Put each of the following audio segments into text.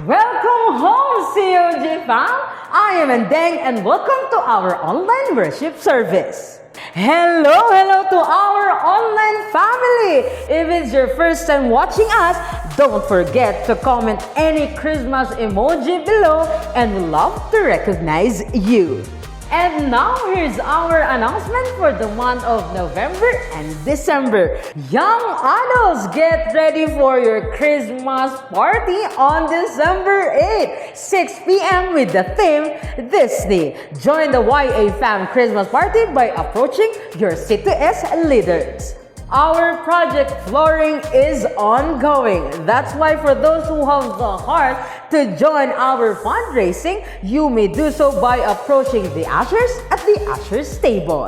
Welcome home, COG fam! I am Endeng and welcome to our online worship service. Hello to our online family! If it's your first time watching us, don't forget to comment any Christmas emoji below and we'd love to recognize you. And now, here's our announcement for the month of November and December. Young adults, get ready for your Christmas party on December 8, 6 p.m. with the theme Disney. Join the YA Fam Christmas party by approaching your C2S leaders. Our project flooring is ongoing. That's why for those who have the heart to join our fundraising, you may do so by approaching the ushers at the ushers table.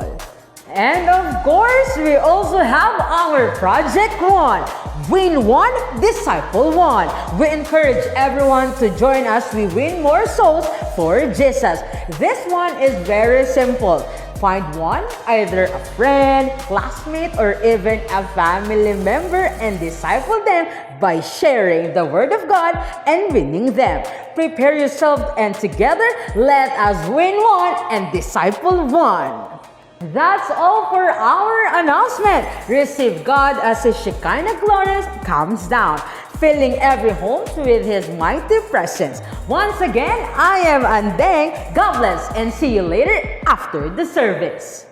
And of course, we also have our Project One. Win one, disciple one. We encourage everyone to join us. We win more souls for Jesus. This one is very simple. Find one, either a friend, classmate, or even a family member and disciple them by sharing the Word of God and winning them. Prepare yourself and together, let us win one and disciple one. That's all for our announcement. Receive God as His Shekinah glory comes down, filling every home with His mighty presence. Once again, I am Andeng. God bless and see you later after the service.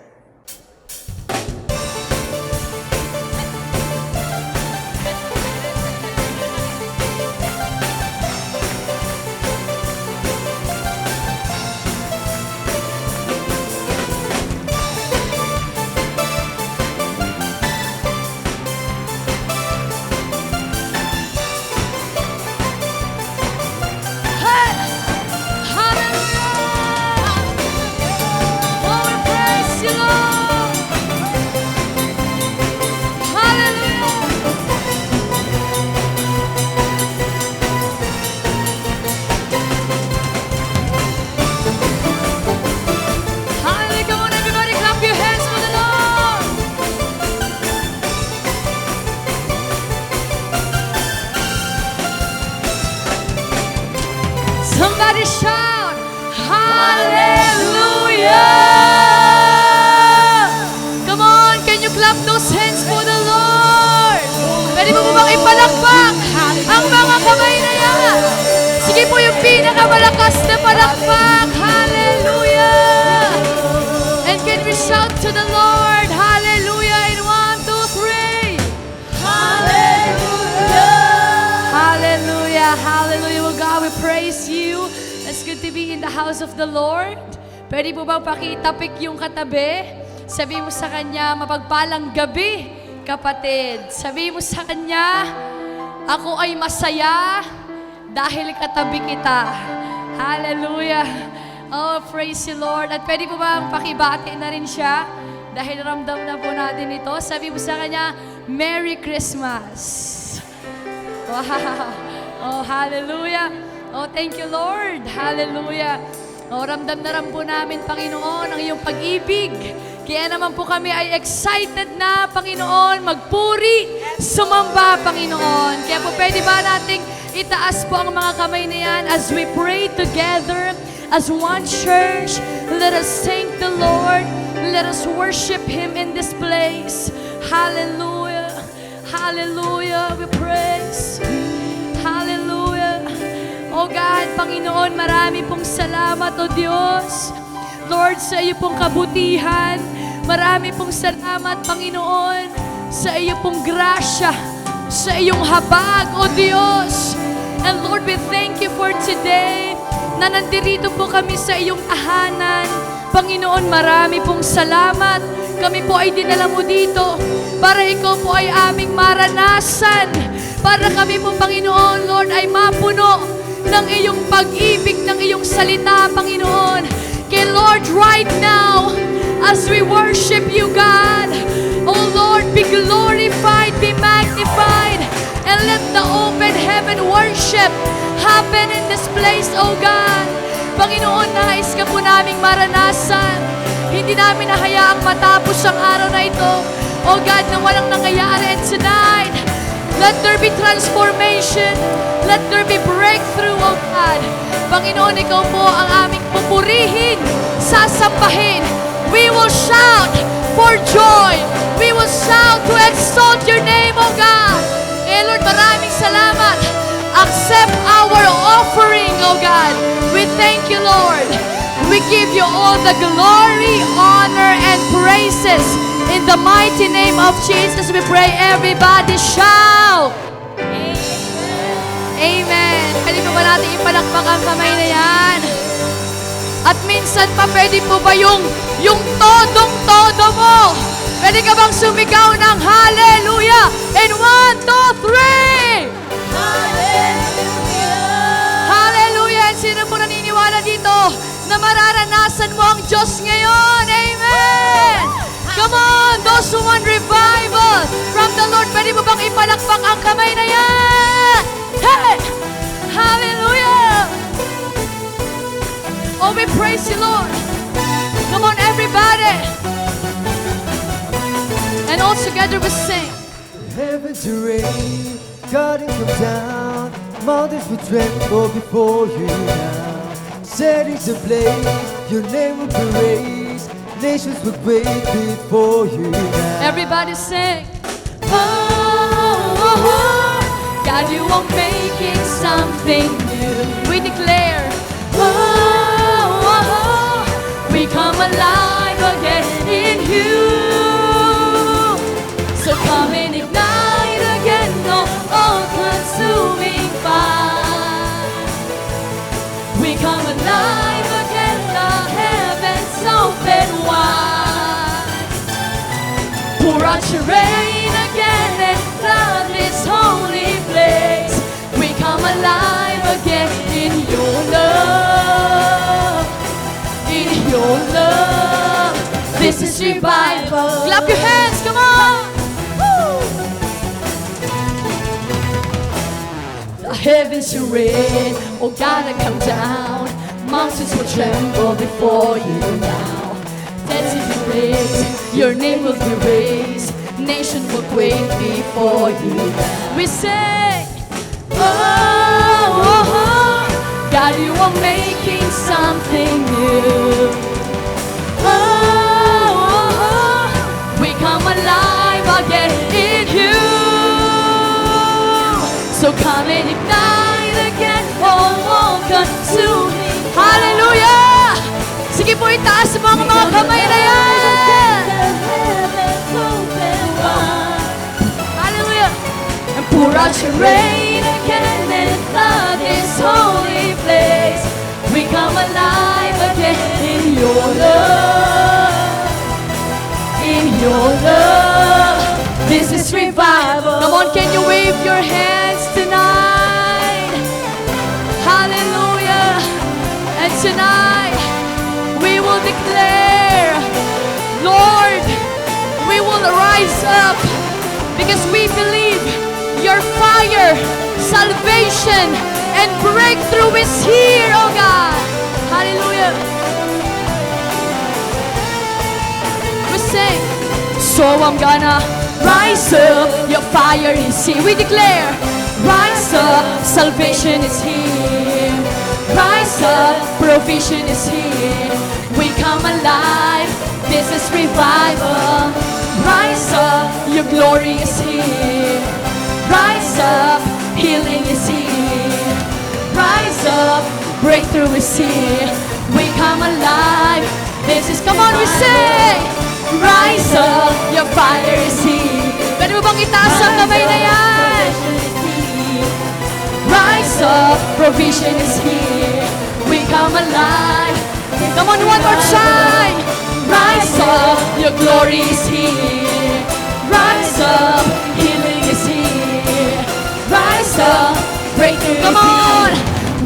Somebody shout, Hallelujah! Come on, can you clap those hands for the Lord? Pwede mo bang ipalakpak ang mga kamay na yan? Sige po yung pinakamalakas na palakpak. Hallelujah! And can we shout to the Lord, Hallelujah, in 1, 2, 3. Hallelujah! Hallelujah, hallelujah. Well, God, we praise you. It's good to be in the house of the Lord. Pwede po bang pakitapik yung katabi? Sabi mo sa kanya, mapagpalang gabi, kapatid. Sabi mo sa kanya, ako ay masaya dahil katabi kita. Hallelujah. Oh, praise you, Lord. At pwede po bang pakibati na rin siya? Dahil ramdam na po natin ito. Sabi mo sa kanya, Merry Christmas. Wow. Oh, hallelujah. Oh, thank you, Lord. Hallelujah. Oh, ramdam na ram po namin, Panginoon, ang iyong pag-ibig. Kaya naman po kami ay excited na, Panginoon, magpuri, sumamba, Panginoon. Kaya po pwede ba nating itaas po ang mga kamay na yan as we pray together as one church. Let us thank the Lord. Let us worship Him in this place. Hallelujah. Hallelujah. We praise. Hallelujah. Oh God, Panginoon, marami pong salamat, O Diyos. Lord, sa iyo pong kabutihan. Marami pong salamat, Panginoon, sa iyo pong grasya, sa iyong habag, O Diyos. And Lord, we thank you for today na nandirito po kami sa iyong tahanan. Panginoon, marami pong salamat. Kami po ay dinala mo dito para ikaw po ay aming maranasan. Para kami po, Panginoon, Lord, ay mapuno ng iyong pag-ibig, ng iyong salita, Panginoon. Kaya Lord, right now, as we worship you, God, oh Lord, be glorified, be magnified, and let the open heaven worship happen in this place, oh God. Panginoon, nais ka po naming maranasan. Hindi namin nahayaang matapos ang araw na ito. Oh God, na walang nangyayari. And tonight, Let there be transformation. Let there be breakthrough, oh God. Panginoon, Ikaw po ang aming pupurihin, sasambahin. We will shout for joy. We will shout to exalt your name, oh God. Lord, maraming salamat. Accept our offering, oh God. We thank you, Lord. We give you all the glory, honor, and praises. In the mighty name of Jesus, we pray. Everybody shout. Amen. Pwede po ba natin ipalakpak ang kamay na yan? At minsan pa, pwede po ba yung todong-todo mo? Pwede ka bang sumigaw ng hallelujah? In 1, 2, 3! Hallelujah! Hallelujah! And sino po naniniwala dito na mararanasan mo ang Diyos ngayon? Amen! Come on! Those who want revival from the Lord, pwede mo bang ipalakpak ang kamay na yan? Hey! Hallelujah! Oh, we praise you, Lord. Come on, everybody. And all together we sing. Heavens are rain, God will come down, mountains will tremble before you now. Settings ablaze, your name will be raised, nations will quake before you now. Everybody sing. Oh, oh, oh. God, you are making something new. We declare. Oh, oh, oh. We come alive again in you. So come and ignite again, oh, all-consuming fire. We come alive again, the heavens open wide. Pour out your rain again and flood this holy place. We come alive again in your love, in your love. This is revival. Clap your hands, come on. The heavens are red, oh God, come down. Mountains will tremble before you now. Dead cities raise, your name will be raised. Nation will quake before you now. We say, oh, oh, oh, God, you are making something new. Oh, oh, oh, we come alive again in you. So come and ignite again, all consuming. Hallelujah! Sige po, itaas mo ang mga kamay na yan! Hallelujah! And pour out your rain again and flood this holy place. We come alive again in your love, in your love. This is revival. Come on, can you wave your hands tonight? Hallelujah. And tonight, we will declare, Lord, we will rise up because we believe your fire, salvation, and breakthrough is here, oh God. Hallelujah. We sing, so I'm gonna rise up, your fire is here. We declare, rise up, salvation is here. Rise up, provision is here. We come alive, this is revival. Rise up, your glory is here. Rise up, healing is here. Rise up, breakthrough is here. We come alive, this is, come on, we say, rise up, your fire is here. Pwede mo bang itaas ang kamay na yan? Rise up, provision is here. We come alive. Come on, one more time. Rise up, your glory is here. Rise up, healing is here. Rise up, breakthrough. Come on,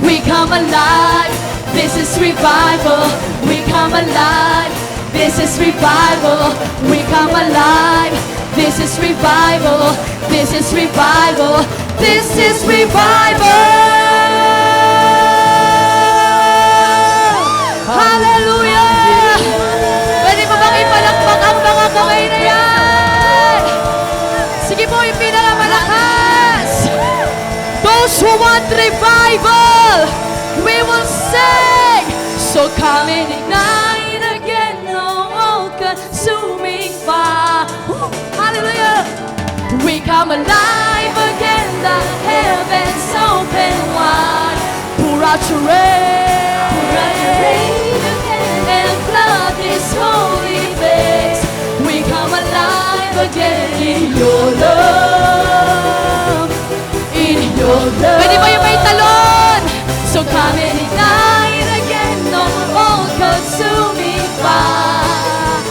we come alive. This is revival. We come alive. This is revival. We come alive. This is revival. This is revival. This is revival. Hallelujah! Pwede mo bang ipalakpak ang mga kamay na yan? Sige po, yung pinakamalakas! want revival, we will sing. So come and ignite again, no all-consuming fire. Hallelujah. We come alive again, the heavens open wide. Pour out your rain, and flood this holy place. We come alive again in your love, in your love. Pwede ba yung may talon? So come and ignite again, no all-consuming fire.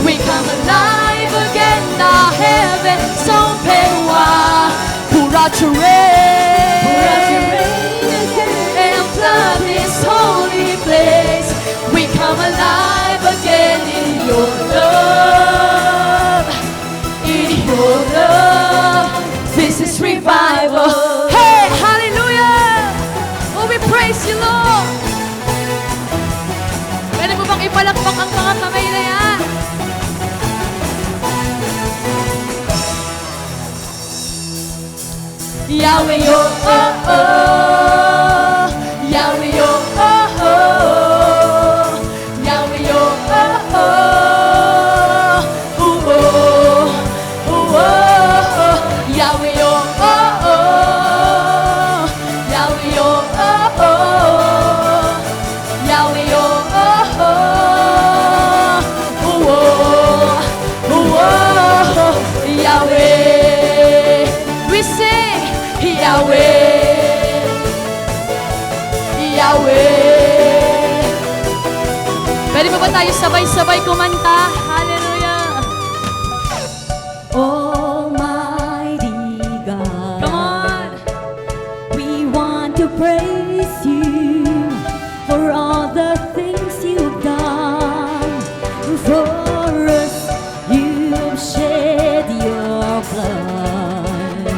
We come alive again, the heavens open wide. Pour out your rain, and flood this holy place. We come alive again in your love, in your love. This is revival. Hey, hallelujah! Oh, we praise you, Lord. Pwede mo bang ipalakpak ang mga kamay na yan? Yahweh, oh, oh, oh. Yahweh, oh, oh, oh. Yahweh, oh, oh, oh. Ooh, oh, ooh, oh. Yahweh, oh, oh, oh. Yahweh, oh, oh, oh. Yahweh, oh, oh, oh. Ooh, oh, ooh, oh. Yahweh, we sing. Yahweh, Yahweh. Pwede ba tayo sabay-sabay kumanta? Hallelujah. Almighty God, Come on. we want to praise you for all the things you've done for us. You've shed your blood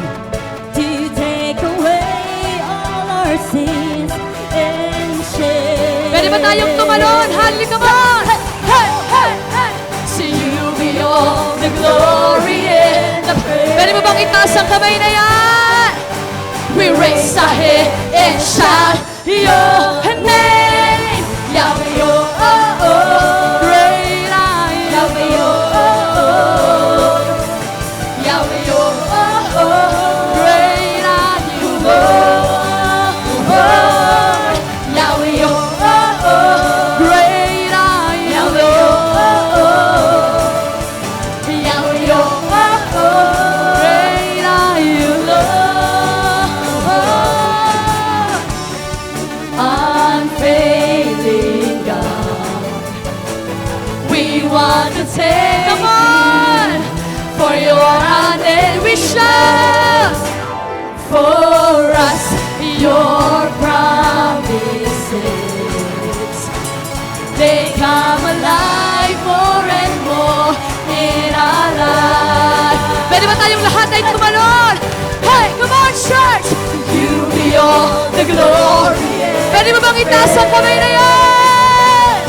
to take away all our sins and shame. Pwede ba tayong tumalon? Hallelujah, come on. Hey, hey, hey. To you be all the glory and the praise. Pwede mo bang itaas ang kamay na yan? We raise our head and shout your name. Yahweh, oh, oh, oh. Great I am. Yahweh, oh, oh, oh. Yahweh, oh, oh, oh. Great are you, Lord. Yahweh, oh, oh, oh. Great are you, Lord. Yahweh, oh, oh, oh. Great are you, Lord. Unfailing God, we want to take, come on, for your hand and we shout for us your promises. They come alive more and more in our life. Pwede ba tayong lahat ay tumalon? Hey, come on, church! You be all the glory. Pwede mo bang itaas ang kamay na yan?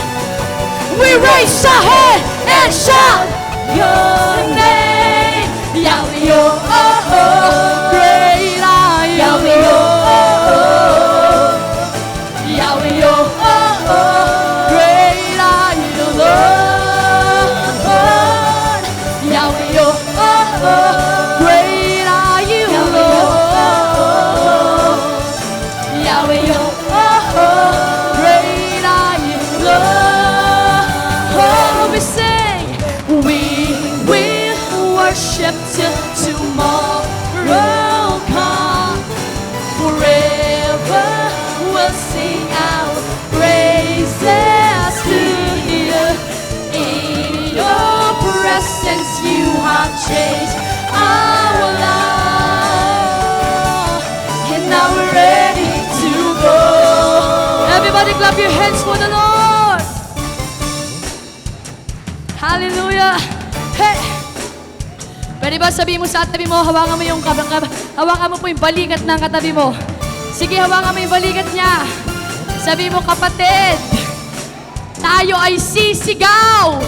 We raise our head and shout your name. Yahweh, oh, oh, oh. Great are you, Yahweh, oh, oh, oh. Yahweh, oh, oh, oh. Great are you, Lord. Yahweh, oh, oh, oh. Great are you, Lord. Yahweh, oh, oh, oh. Great are you, Lord. Oh, we sing, we will worship till tomorrow come. Forever we'll sing our praises to you. In your presence you have changed our life, and now we're ready to go. Everybody clap your hands for the Lord. Hallelujah. Hey! Pwede ba sabihin mo sa tabi mo, hawakan mo hawakan mo po yung balikat ng katabi mo. Sige, hawakan mo yung balikat niya. Sabi mo, kapatid, tayo ay sisigaw,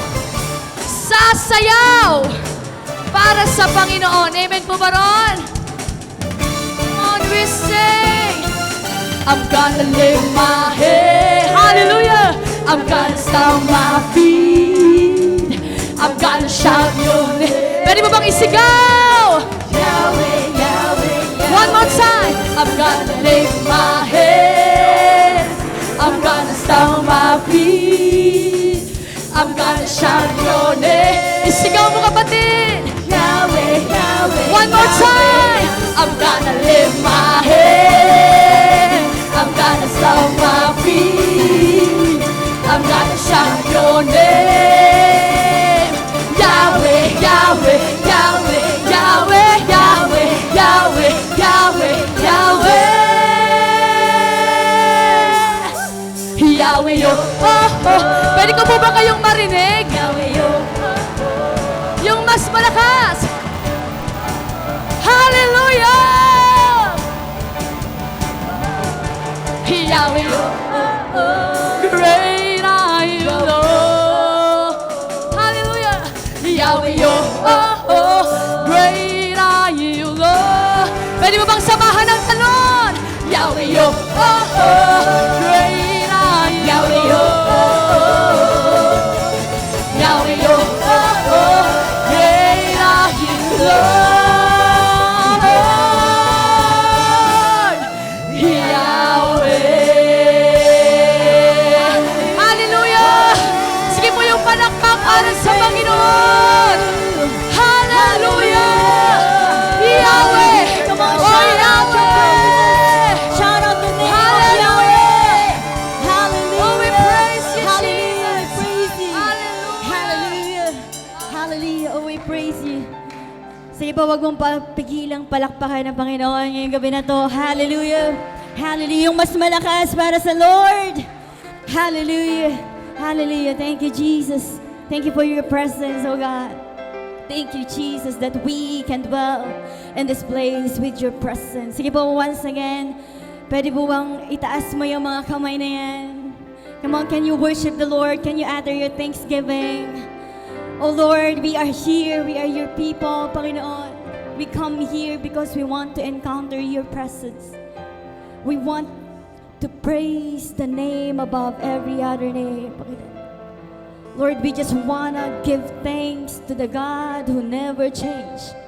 sasayaw para sa Panginoon. Amen po ba ron? Come on, we sing, I'm gonna lift my head. Hallelujah. I'm gonna stomp my feet. I'm gonna shout your name. Pwede mo bang isigaw? Yahweh, Yahweh, Yahweh. One more time. I'm gonna lift my head. I'm gonna stomp my feet. I'm gonna shout your name. Isigaw mo kapatid. Yahweh, Yahweh. One more time. I'm gonna lift my head. I'm gonna stomp my feet. I'm gonna shout your name. Yahweh, Yahweh, Yahweh, Yahweh, Yahweh, Yahweh, Yahweh, Yahweh. Yahweh, yo. Pwede ko po ba kayong marinig? Yahweh, yo. Yung mas malakas. Hallelujah! Yahweh, great are you, Lord. Hallelujah! Yahweh, great are you, Lord. Pwede mo bang samahan ng talon? Yahweh, great are you, Yahweh, Yahweh, great are you, Lord. Para sa Panginoon. Hallelujah! Yahweh! Come on, Oh, Yahweh! Shout out the name Hallelujah! of Yahweh. Hallelujah. Oh, we praise you, Hallelujah. Jesus. Praise you. Hallelujah. Hallelujah. Hallelujah. Oh, we praise you. Sige po, wag mong papigilang palakpakan ng Panginoon ngayong gabi na to. Hallelujah. Hallelujah. Yung mas malakas para sa Lord. Hallelujah. Hallelujah. Thank you, Jesus. Thank you for your presence, oh God. Thank you, Jesus, that we can dwell in this place with your presence. Sige po, once again, pwede po bang itaas mo yung mga kamay na yan? Come on, can you worship the Lord? Can you utter your thanksgiving? Oh Lord, we are here. We are your people, Panginoon. We come here because we want to encounter your presence. We want to praise the name above every other name, Panginoon. Lord, we just want to give thanks to the God who never changed.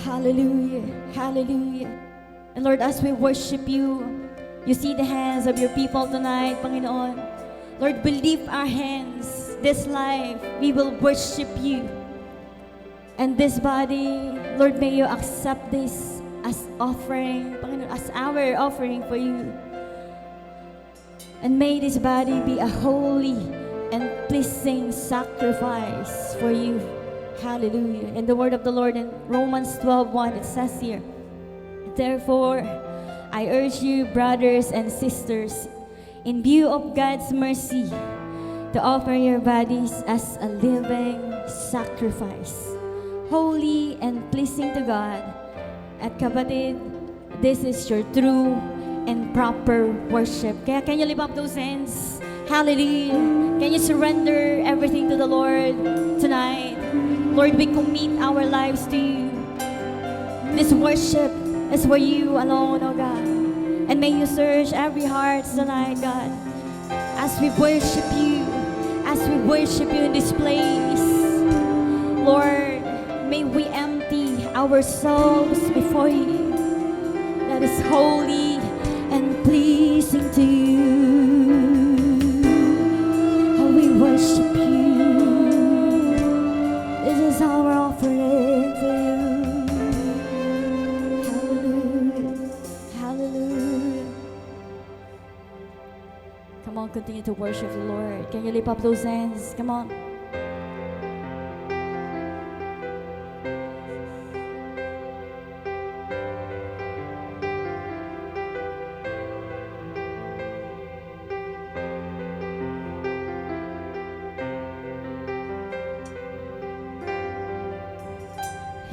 Hallelujah. Hallelujah. And Lord, as we worship you, you see the hands of your people tonight, Panginoon. Lord, we lift our hands. This life, we will worship you. And this body, Lord, may you accept this as offering, Panginoon, as our offering for you. And may this body be a holy and pleasing sacrifice for you. Hallelujah. In the word of the Lord in Romans 12:1, it says here, therefore, I urge you, brothers and sisters, in view of God's mercy, to offer your bodies as a living sacrifice, holy and pleasing to God. At kapatid, this is your true and proper worship. Kaya can you lift up those hands? Hallelujah. Can you surrender everything to the Lord tonight? Lord, we commit our lives to you. This worship is for you alone, oh God. And may you search every heart tonight, God. As we worship you in this place, Lord, may we empty ourselves before you. That is holy and pleasing to you. We worship you. This is our offering for you. Hallelujah. Hallelujah. Come on, continue to worship the Lord. Can you lift up those hands? Come on.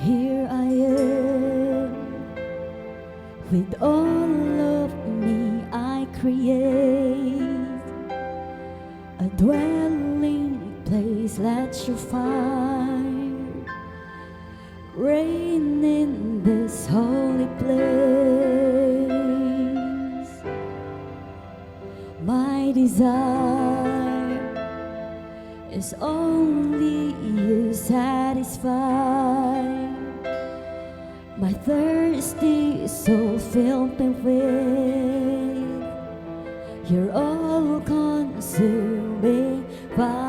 Here I am, with all of me I create a dwelling place, let your fire reign in this holy place. My desire is only you satisfy. My thirsty soul filled me with your all-consuming fire.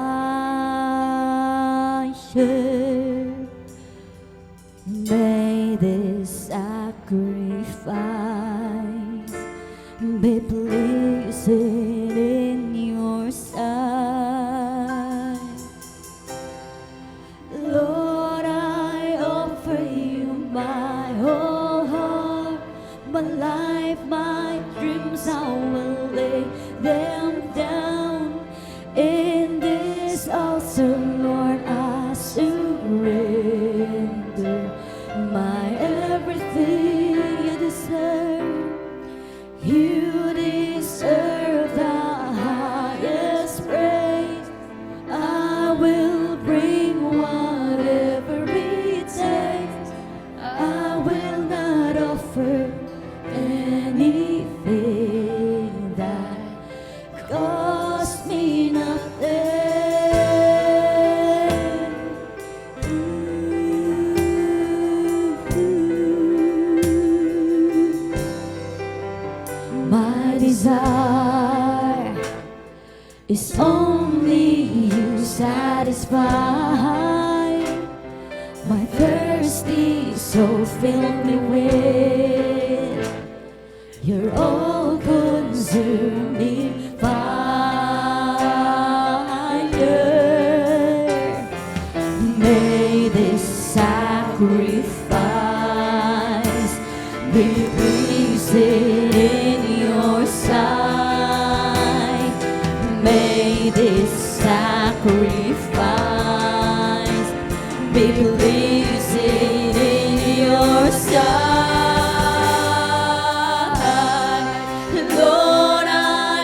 May this sacrifice be pleasing in your sight. Lord, I offer you my whole heart, my life, my dreams, I will lay them down in this altar. Lord, I surrender my everything. You deserve, you deserve the highest praise. I will bring whatever it takes. I will not offer anything that cost me nothing. My desire is only you satisfy. My thirsty soul fill me with your all-consuming fire. May this sacrifice be pleasing in your sight. May this sacrifice be pleasing in your sight. Lord, I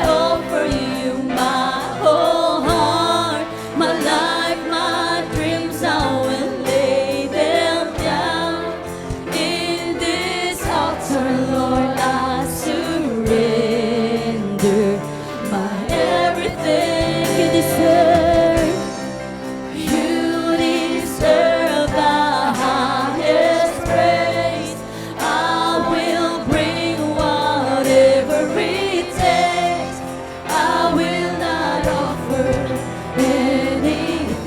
offer you my whole heart, my life, my dreams, I will lay them down in this altar. Lord, I surrender my everything. You deserve, you deserve the highest praise. I will bring whatever it takes. I will not offer anything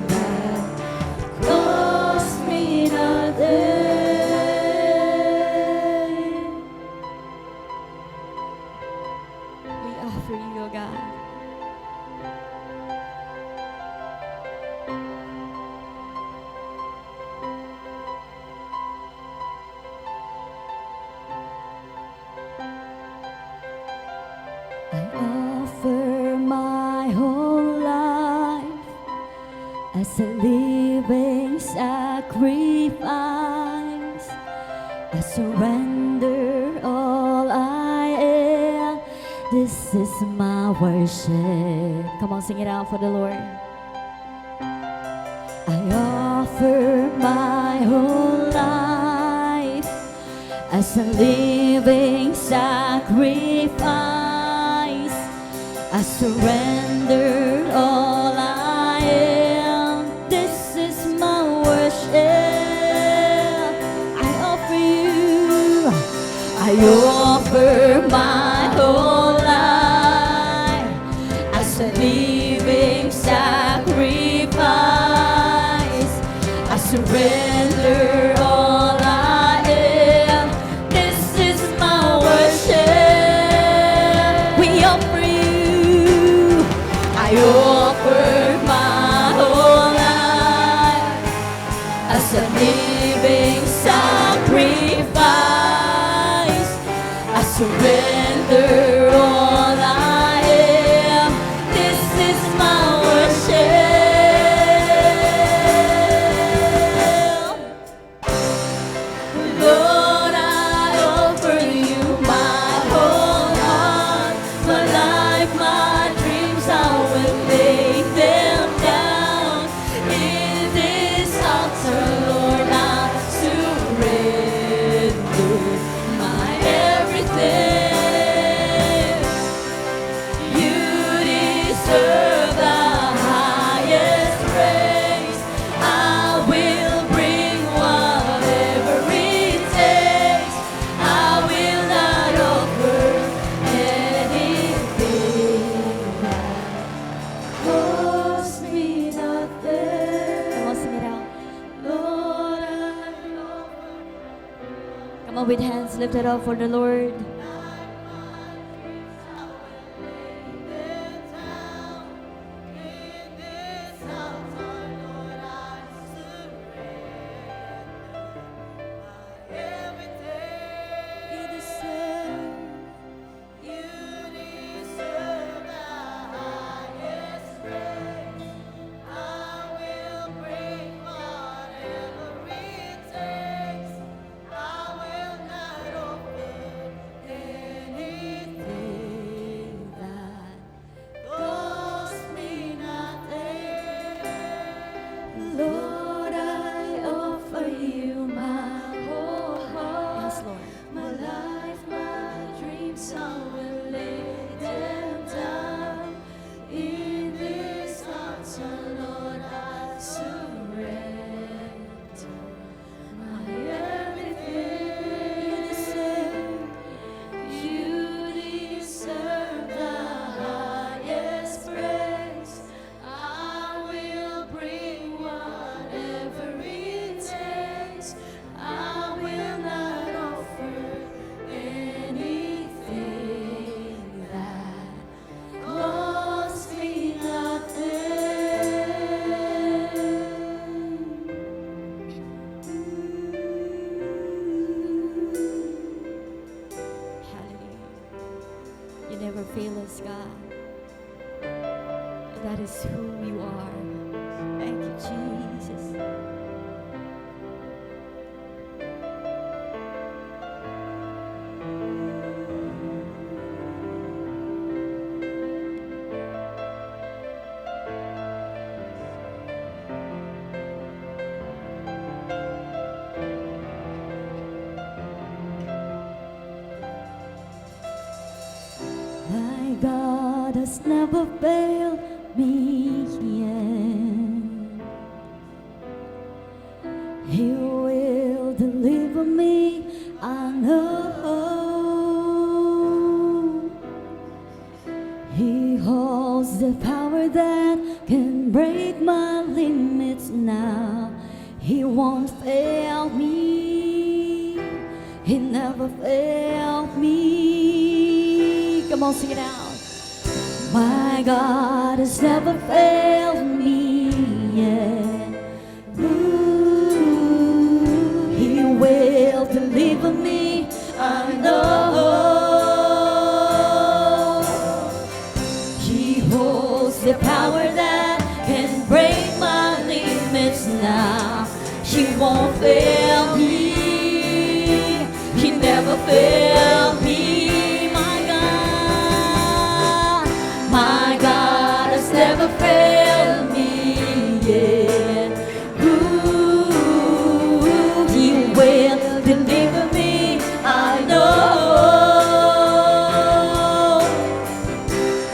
that cost me nothing. We offer you, O God. I offer my whole life as a living sacrifice. I surrender all I am. This is my worship. Come on, sing it out for the Lord. I offer my whole life as a living sacrifice. I surrender all I am. This is my worship. I offer you, I offer my whole life as a living sacrifice. I surrender all I am. This is my worship. We offer you, I offer my whole life as a living sacrifice. I surrender with hands lifted up for the Lord. Lord, I offer you my whole heart. Yes, Lord. My life, my dreams, I will lay them down. In this altar, Lord, I surrender. My everything, you deserve the highest praise. I will bring whatever it takes. I will not offer anything that costs me Hallelujah. You never fail us, God. That is who you are. Thank you, Jesus. My God has never failed me yet. He will deliver me, I know. He holds the power that can break my limits now. He won't fail me. He never failed me. Come on, sing it out. My God has never failed me yet. Ooh, He will deliver me, I know. He holds the power that can break my limits now. He won't fail me. He never failed me. My God has never failed me yet. Ooh, He will deliver me, I know.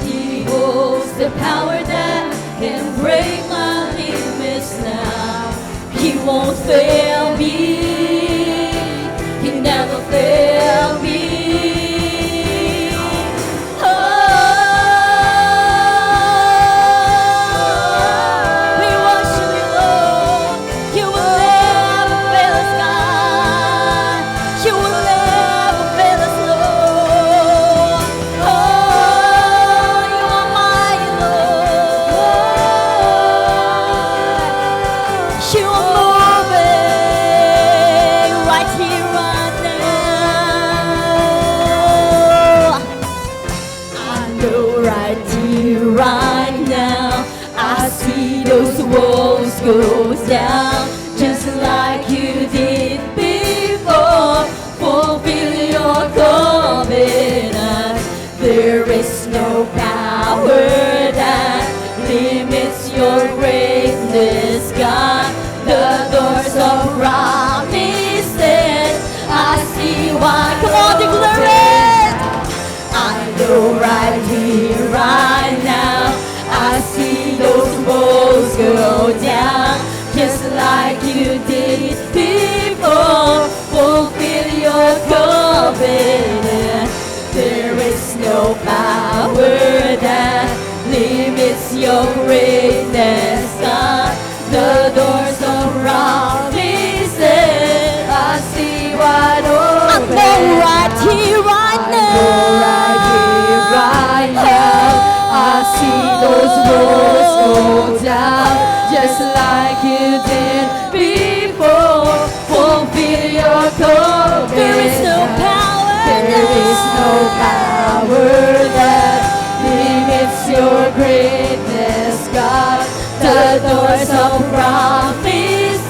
He holds the power that can break my limits now. He won't fail me. He never failed me. Right now, I see those walls go down, just like you did before. Fulfill your covenant. There is no power that limits your greatness, God. The doors of promises, I see why. Come on, declare it. I know right here, right now, I see those walls go down, just like you did before. Fulfill your covenant. There is no power that limits your greatness, God. The doors of promises, I see wide open. doors of promises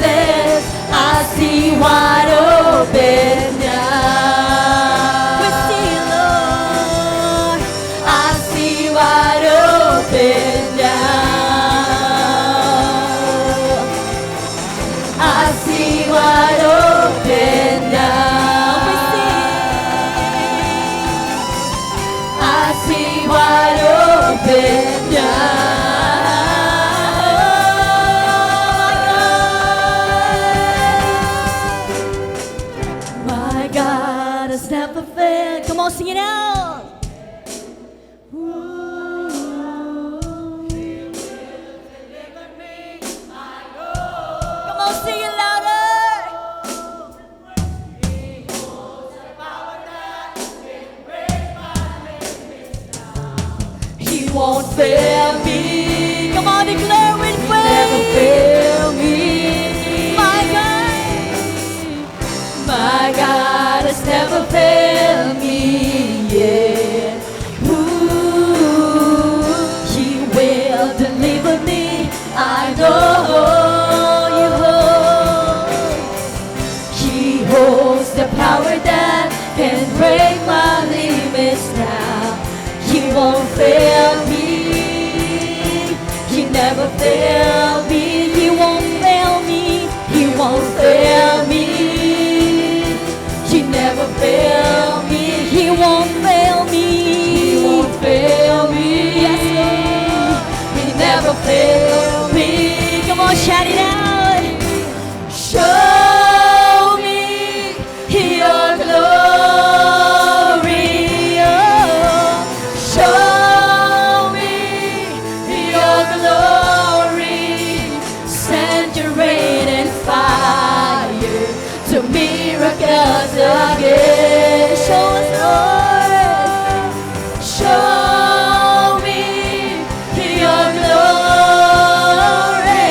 I see wide open now. We see, Lord. I see wide open now. I see wide open now. We see. I see wide open now. My God has never failed. Come on, sing it out. Come on, sing it louder. He won't fail me. Come on, declare with Never faith. fail me. My God has never failed me yet. Ooh, He will deliver me. I know you hold. He holds the power that can break my limits now. He won't fail me. He never failed me. He won't fail me. He won't fail me. He never failed me. He won't fail me. He won't fail me. Yes, Lord. He never failed me. Come on, shout it out. Show me your glory. Oh, show me your glory. Send your rain and fire to miracles again. Show us, Lord. Show me your glory.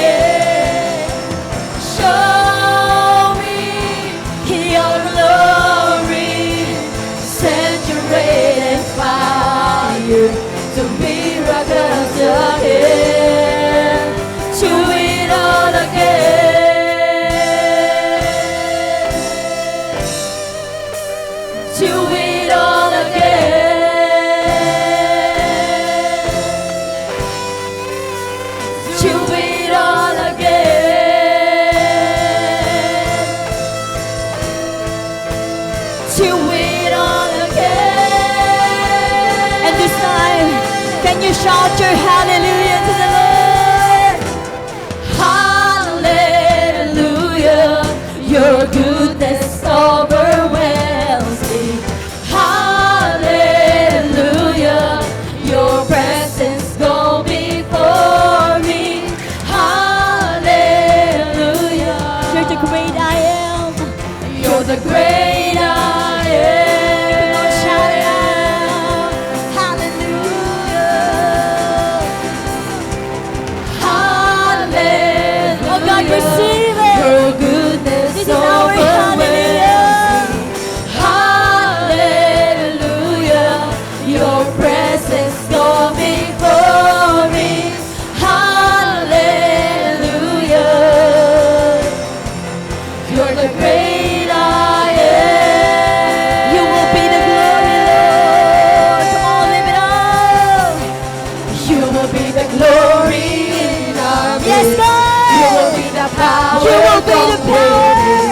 Show me your glory. Send your rain and fire to miracles again. To it all again. To it all again. To it all again. To it all again. And this time, can you shout your hallelujah to the Lord? Hallelujah, your goodness overwhelms me. Hallelujah, your presence go before me. Hallelujah, You're the great I am. you're the great I am. Come on, shout it out. Hallelujah. Hallelujah. Oh God, receive it. Your goodness This is our overwhelms me. hallelujah. Hallelujah. Your presence go before me. Hallelujah. You're the great I am. You will be the glory, Lord. Come on, live it up. You will be the glory in our midst. Yes, God. You will be the power. You will be the from power. within.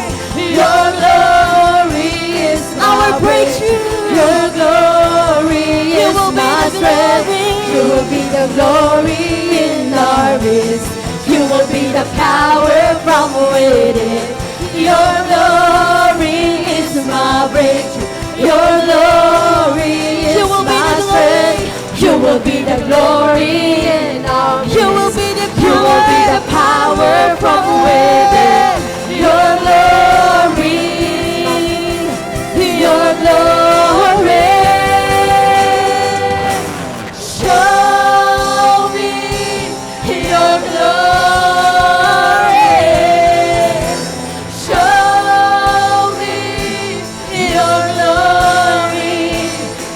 Your glory is Our my breakthrough. Your glory You is will be my the strength. glory. You will be the glory in our midst. You will be the power from within. Your glory is my breakthrough. Your glory is You will be my the strength. You will be the glory in our midst. You will be the You will be the power from within. Your glory. Your glory. Show me your glory. Show me your glory.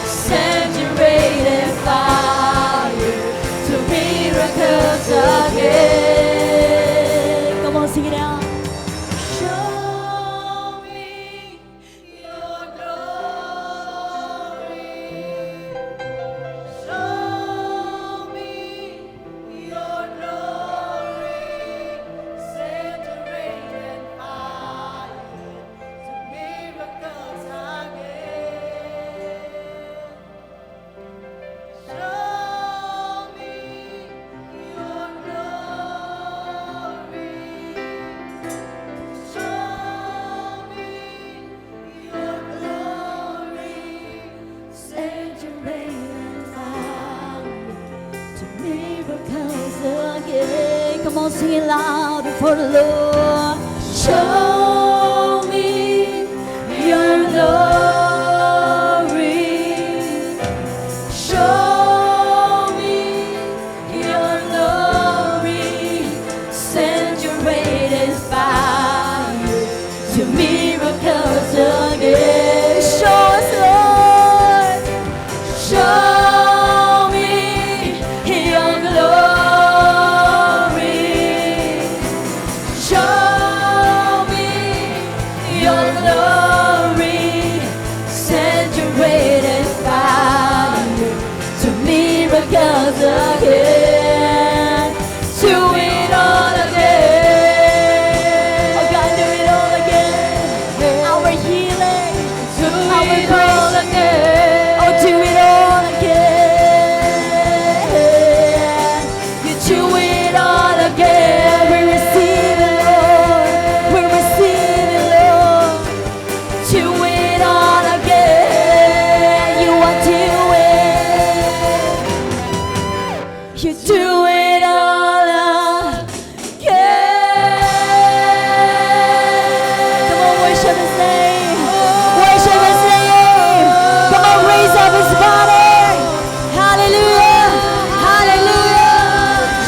Send your rain and fire. miracles again. Come on, sing it loud for the Lord. Show me your glory. Show me your glory. Send your radiant fire to miracles again. Show us, Lord. Show me your glory. Show me your glory. Send your radiant fire to miracles again. Do it all again. Oh God, do it all again. Our healing, our praise again. Oh, do it all again. You do it all again. We receive it, Lord. We receive it, Lord. Do it all again. You are doing. You do it all again. Come on, worship His name. Worship His name. Come on, raise up His body. Hallelujah. Hallelujah.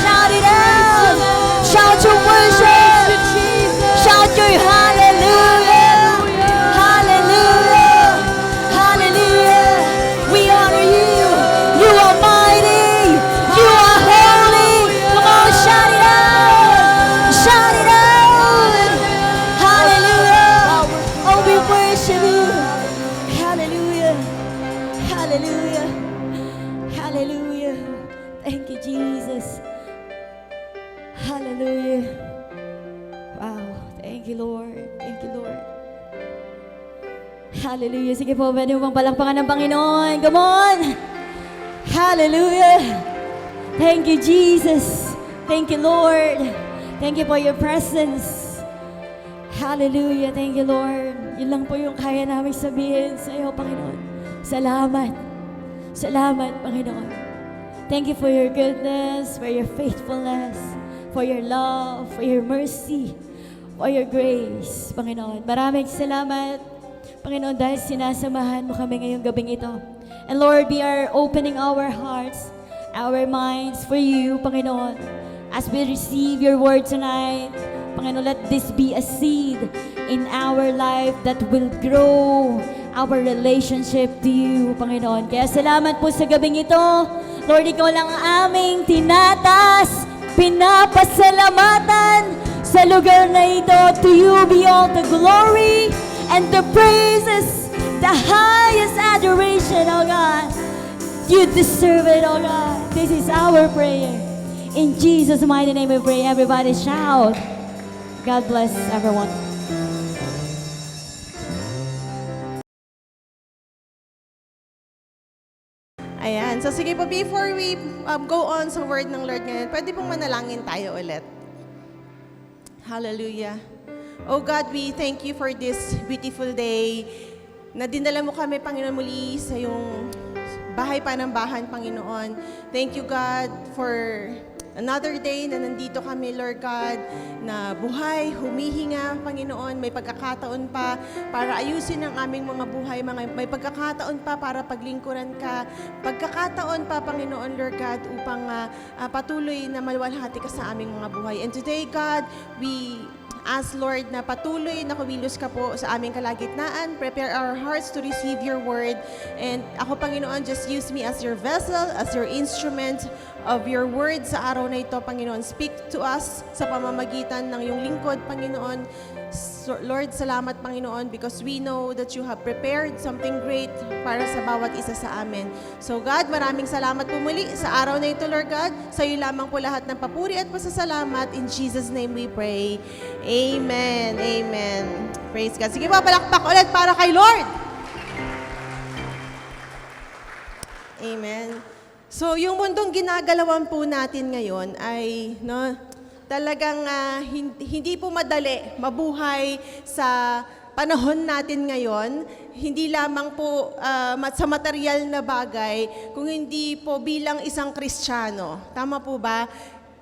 Shout it out. Shout your worship. Shout your hallelujah. Hallelujah. Hallelujah. We honor you. You are mighty. You are holy. Come on, shout it out. Shout it out. Hallelujah. Oh, we worship you. Hallelujah. Hallelujah. Hallelujah. Thank you, Jesus. Hallelujah. Wow. Thank you, Lord. Thank you, Lord. Hallelujah. Sige po, pwede mo bang palakpakan ng Panginoon? Come on. Hallelujah. Thank you, Jesus. Thank you, Lord. Thank you for your presence. Hallelujah. Thank you, Lord. Yun lang po yung kaya namin sabihin sa iyo, Panginoon. Salamat. Salamat, Panginoon. Thank you for your goodness, for your faithfulness, for your love, for your mercy, for your grace, Panginoon. Maraming salamat, Panginoon, dahil sinasamahan mo kami ngayong gabing ito. And Lord, we are opening our hearts, our minds for you, Panginoon. As we receive your word tonight, Panginoon, let this be a seed in our life that will grow our relationship to you, Panginoon. Kaya salamat po sa gabing ito. Lord, ikaw lang ang aming tinatas, pinapasalamatan sa lugar na ito. To you be all the glory and the praises, the highest adoration, oh God. You deserve it, oh God. This is our prayer. In Jesus' mighty name we pray. Everybody shout. God bless everyone. Ayan. So sige po, before we go on sa word ng Lord ngayon, pwede pong manalangin tayo ulit. Hallelujah. Oh God, we thank you for this beautiful day na dinala mo kami, Panginoon, muli sa iyong bahay panambahan, Panginoon. Thank you, God, for another day na nandito kami, Lord God, na buhay, humihinga, Panginoon. May pagkakataon pa para ayusin ang aming mga buhay. May pagkakataon pa para paglingkuran ka. Pagkakataon pa, Panginoon, Lord God, upang patuloy na maluwalhati ka sa aming mga buhay. And today, God, we ask, Lord, na patuloy na kumilos ka po sa aming kalagitnaan. Prepare our hearts to receive your word. And ako, Panginoon, just use me as your vessel, as your instrument of your word sa araw na ito, Panginoon. Speak to us sa pamamagitan ng iyong lingkod, Panginoon. So, Lord, salamat, Panginoon, because we know that you have prepared something great para sa bawat isa sa amin. So, God, maraming salamat po muli sa araw na ito, Lord God. Sa iyo lamang po lahat ng papuri at pasasalamat. In Jesus' name we pray. Amen. Amen. Praise God. Sige po, palakpak ulit para kay Lord. Amen. So, yung mundong ginagalawan po natin ngayon ay, talagang hindi po madali mabuhay sa panahon natin ngayon, hindi lamang po sa material na bagay, kung hindi po bilang isang Kristiyano. Tama po ba?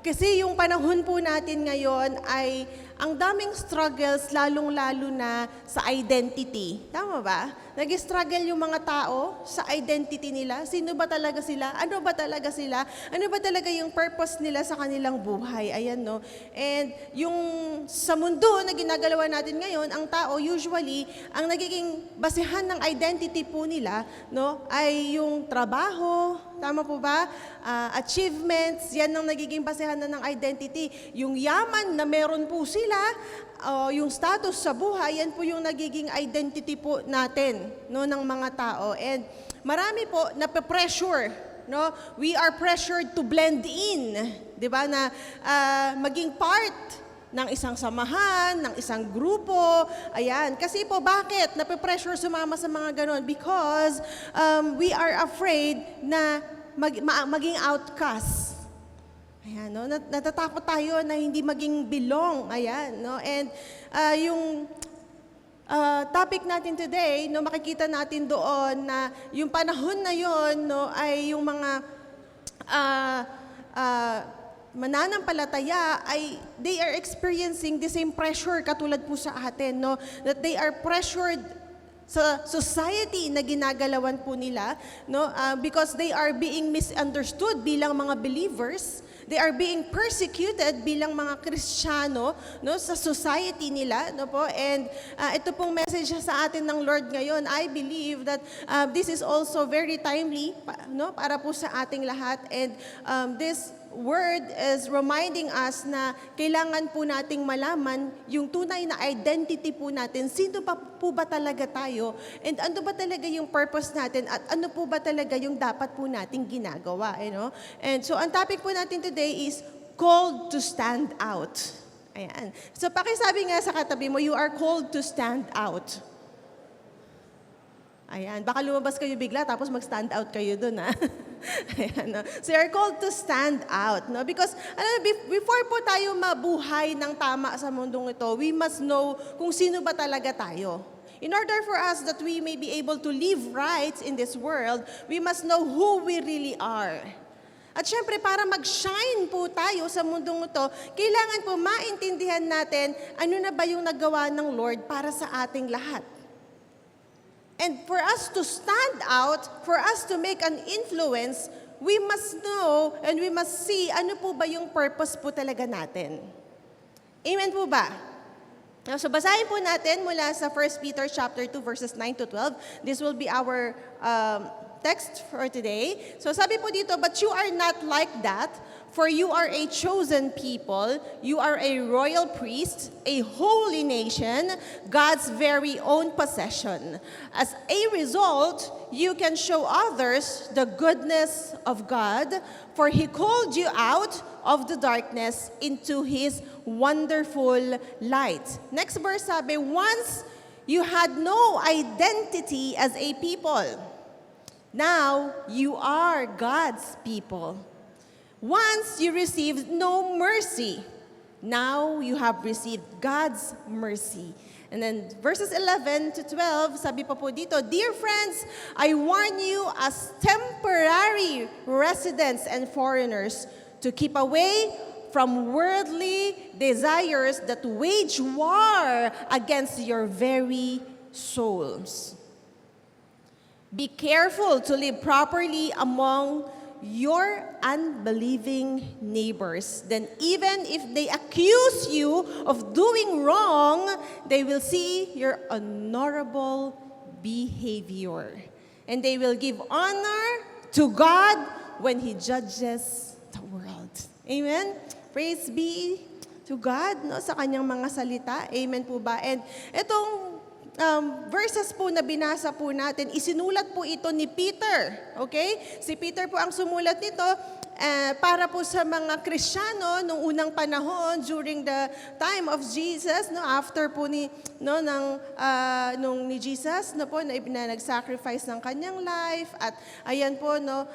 Kasi yung panahon po natin ngayon ay ang daming struggles, lalong-lalo na sa identity. Tama ba? Nag-struggle yung mga tao sa identity nila. Sino ba talaga sila? Ano ba talaga sila? Ano ba talaga yung purpose nila sa kanilang buhay? Ayan, no? And yung sa mundo na ginagalawa natin ngayon, ang tao usually, ang nagiging basehan ng identity po nila, no, ay yung trabaho, tama po ba? Achievements, yan ang nagiging basehan na ng identity. Yung yaman na meron po sila, yung status sa buhay, yan po yung nagiging identity po natin, no, ng mga tao. And marami po nape-pressure, no? We are pressured to blend in, 'di ba? Na maging part ng isang samahan, ng isang grupo. Ayan. Kasi po, bakit nape-pressure sumama sa mga ganon? Because we are afraid na maging outcast. Ayan, no? Natatakot tayo na hindi maging belong. Ayan, no? And yung topic natin today, no, makikita natin doon na yung panahon na yon, no, ay yung mga mananampalataya ay they are experiencing the same pressure katulad po sa atin, no? That they are pressured sa society na ginagalawan po nila, no? Because they are being misunderstood bilang mga believers. They are being persecuted bilang mga Kristiyano, no, sa society nila, no po. And ito pong message sa atin ng Lord ngayon, I believe that this is also very timely, no, para po sa ating lahat. And this word is reminding us na kailangan po nating malaman yung tunay na identity po natin. Sino po ba talaga tayo? And ano ba talaga yung purpose natin? At ano po ba talaga yung dapat po nating ginagawa? You know? And so, ang topic po natin today is called to stand out. Ayan. So, pakisabi nga sa katabi mo, you are called to stand out. Ayan. Baka lumabas kayo bigla tapos mag-stand out kayo dun, ha? Ayan, no? So you're called to stand out, no? Because before po tayo mabuhay ng tama sa mundong ito, we must know kung sino ba talaga tayo. In order for us that we may be able to live right in this world, we must know who we really are. At syempre, para mag-shine po tayo sa mundong ito, kailangan po maintindihan natin ano na ba yung nagawa ng Lord para sa ating lahat. And for us to stand out, for us to make an influence, we must know and we must see ano po ba yung purpose po talaga natin. Amen po ba? So basahin po natin mula sa 1 Peter chapter 2 verses 9 to 12. This will be our text for today. So sabi po dito, but you are not like that, for you are a chosen people, you are a royal priest, a holy nation, God's very own possession. As a result, you can show others the goodness of God, for He called you out of the darkness into His wonderful light. Next verse sabi, once you had no identity as a people, now you are God's people. Once you received no mercy, now you have received God's mercy. And then verses 11 to 12, sabi pa po dito, dear friends, I warn you as temporary residents and foreigners to keep away from worldly desires that wage war against your very souls. Be careful to live properly among your unbelieving neighbors. Then even if they accuse you of doing wrong, they will see your honorable behavior. And they will give honor to God when He judges the world. Amen? Praise be to God, no, sa kanyang mga salita. Amen po ba? And itong verses po na binasa po natin, isinulat po ito ni Peter. Okay? Si Peter po ang sumulat nito para po sa mga Kristiyano nung unang panahon during the time of Jesus, no, after po ni nung ni Jesus, no po, na nag-sacrifice ng kanyang life, at ayan po, no,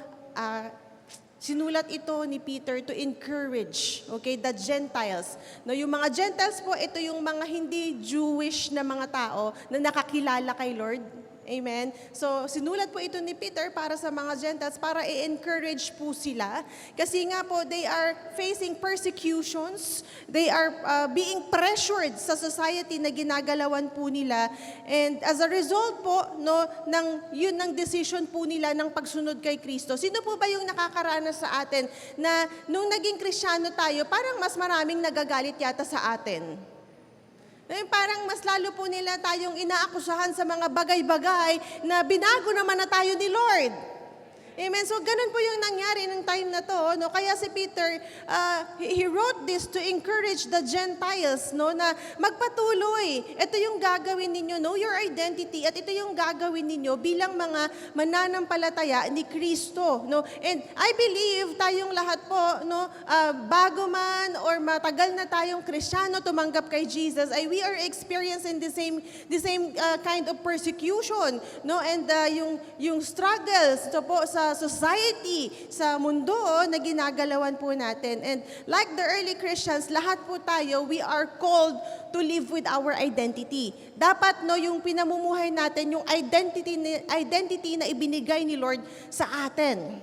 Sinulat ito ni Peter to encourage, okay, the Gentiles. No, yung mga Gentiles po, ito yung mga hindi Jewish na mga tao na nakakilala kay Lord. Amen? So, sinulat po ito ni Peter para sa mga Gentiles, para i-encourage po sila. Kasi nga po, they are facing persecutions. They are being pressured sa society na ginagalawan po nila. And as a result po, no, yun ng decision po nila ng pagsunod kay Kristo. Sino po ba yung nakakaranas sa atin na nung naging Kristiyano tayo, parang mas maraming nagagalit yata sa atin? Parang mas lalo po nila tayong inaakusahan sa mga bagay-bagay na binago naman na tayo ni Lord. Amen. So, ganun po yung nangyari ng time na to. No? Kaya si Peter, he wrote this to encourage the Gentiles, no? Na magpatuloy. Ito yung gagawin ninyo, know your identity. At ito yung gagawin ninyo bilang mga mananampalataya ni Kristo. No? And I believe tayong lahat po, no, bago man or matagal na tayong Kristiyano tumanggap kay Jesus, we are experiencing the same kind of persecution. No? And yung struggles ito po sa society, sa mundo na ginagalawan po natin. And like the early Christians, lahat po tayo, we are called to live with our identity. Dapat no, yung pinamumuhay natin, yung identity na ibinigay ni Lord sa atin.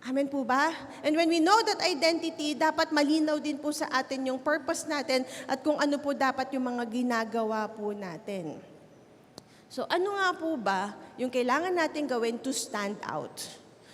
Amen po ba? And when we know that identity, dapat malinaw din po sa atin yung purpose natin at kung ano po dapat yung mga ginagawa po natin. So ano nga po ba yung kailangan natin gawin to stand out?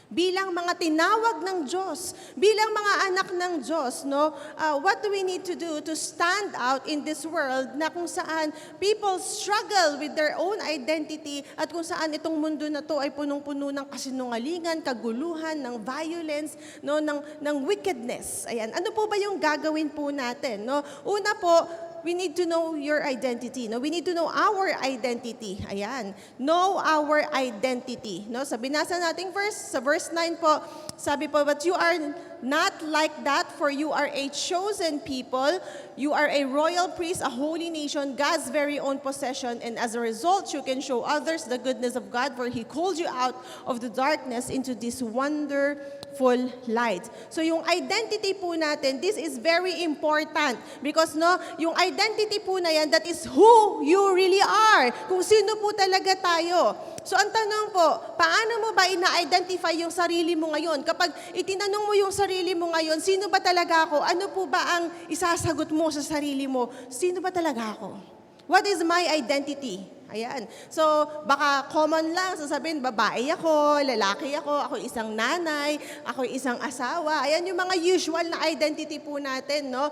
Bilang mga tinawag ng Diyos, bilang mga anak ng Diyos, no? What do we need to do to stand out in this world na kung saan people struggle with their own identity at kung saan itong mundo na to ay punong-puno ng kasinungalingan, kaguluhan, ng violence, no? ng wickedness. Ayan. Ano po ba yung gagawin po natin? No? Una po, we need to know your identity. No, we need to know our identity. Ayan. Know our identity. No, sa binasa nating verse, sa verse 9 po, sabi po, but you are not like that, for you are a chosen people. You are a royal priest, a holy nation, God's very own possession, and as a result, you can show others the goodness of God, for He called you out of the darkness into this wonderful light. So yung identity po natin, this is very important because no, yung identity po na yan, that is who you really are. Kung sino po talaga tayo. So ang tanong po, paano mo ba ina-identify yung sarili mo ngayon? Kapag itinanong mo yung sarili mo ngayon, sino ba talaga ako? Ano po ba ang isasagot mo sa sarili mo? Sino ba talaga ako? What is my identity? Ayan. So, baka common lang, sasabihin, babae ako, lalaki ako isang nanay, ako isang asawa. Ayan yung mga usual na identity po natin, no?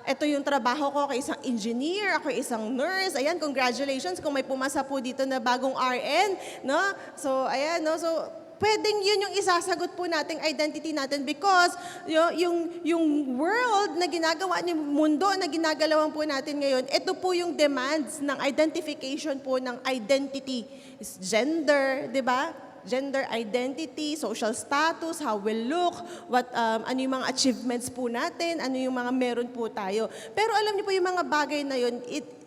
Ito yung trabaho ko, ako isang engineer, ako isang nurse. Ayan, congratulations kung may pumasa po dito na bagong RN, no? So, ayan, no? So, pwedeng yun yung isasagot po nating identity natin because yung world na ginagawa, yung mundo na ginagalawan po natin ngayon, ito po yung demands ng identification po ng identity. Is gender, di ba? Gender identity, social status, how we look, ano yung mga achievements po natin, ano yung mga meron po tayo. Pero alam niyo po yung mga bagay na yun,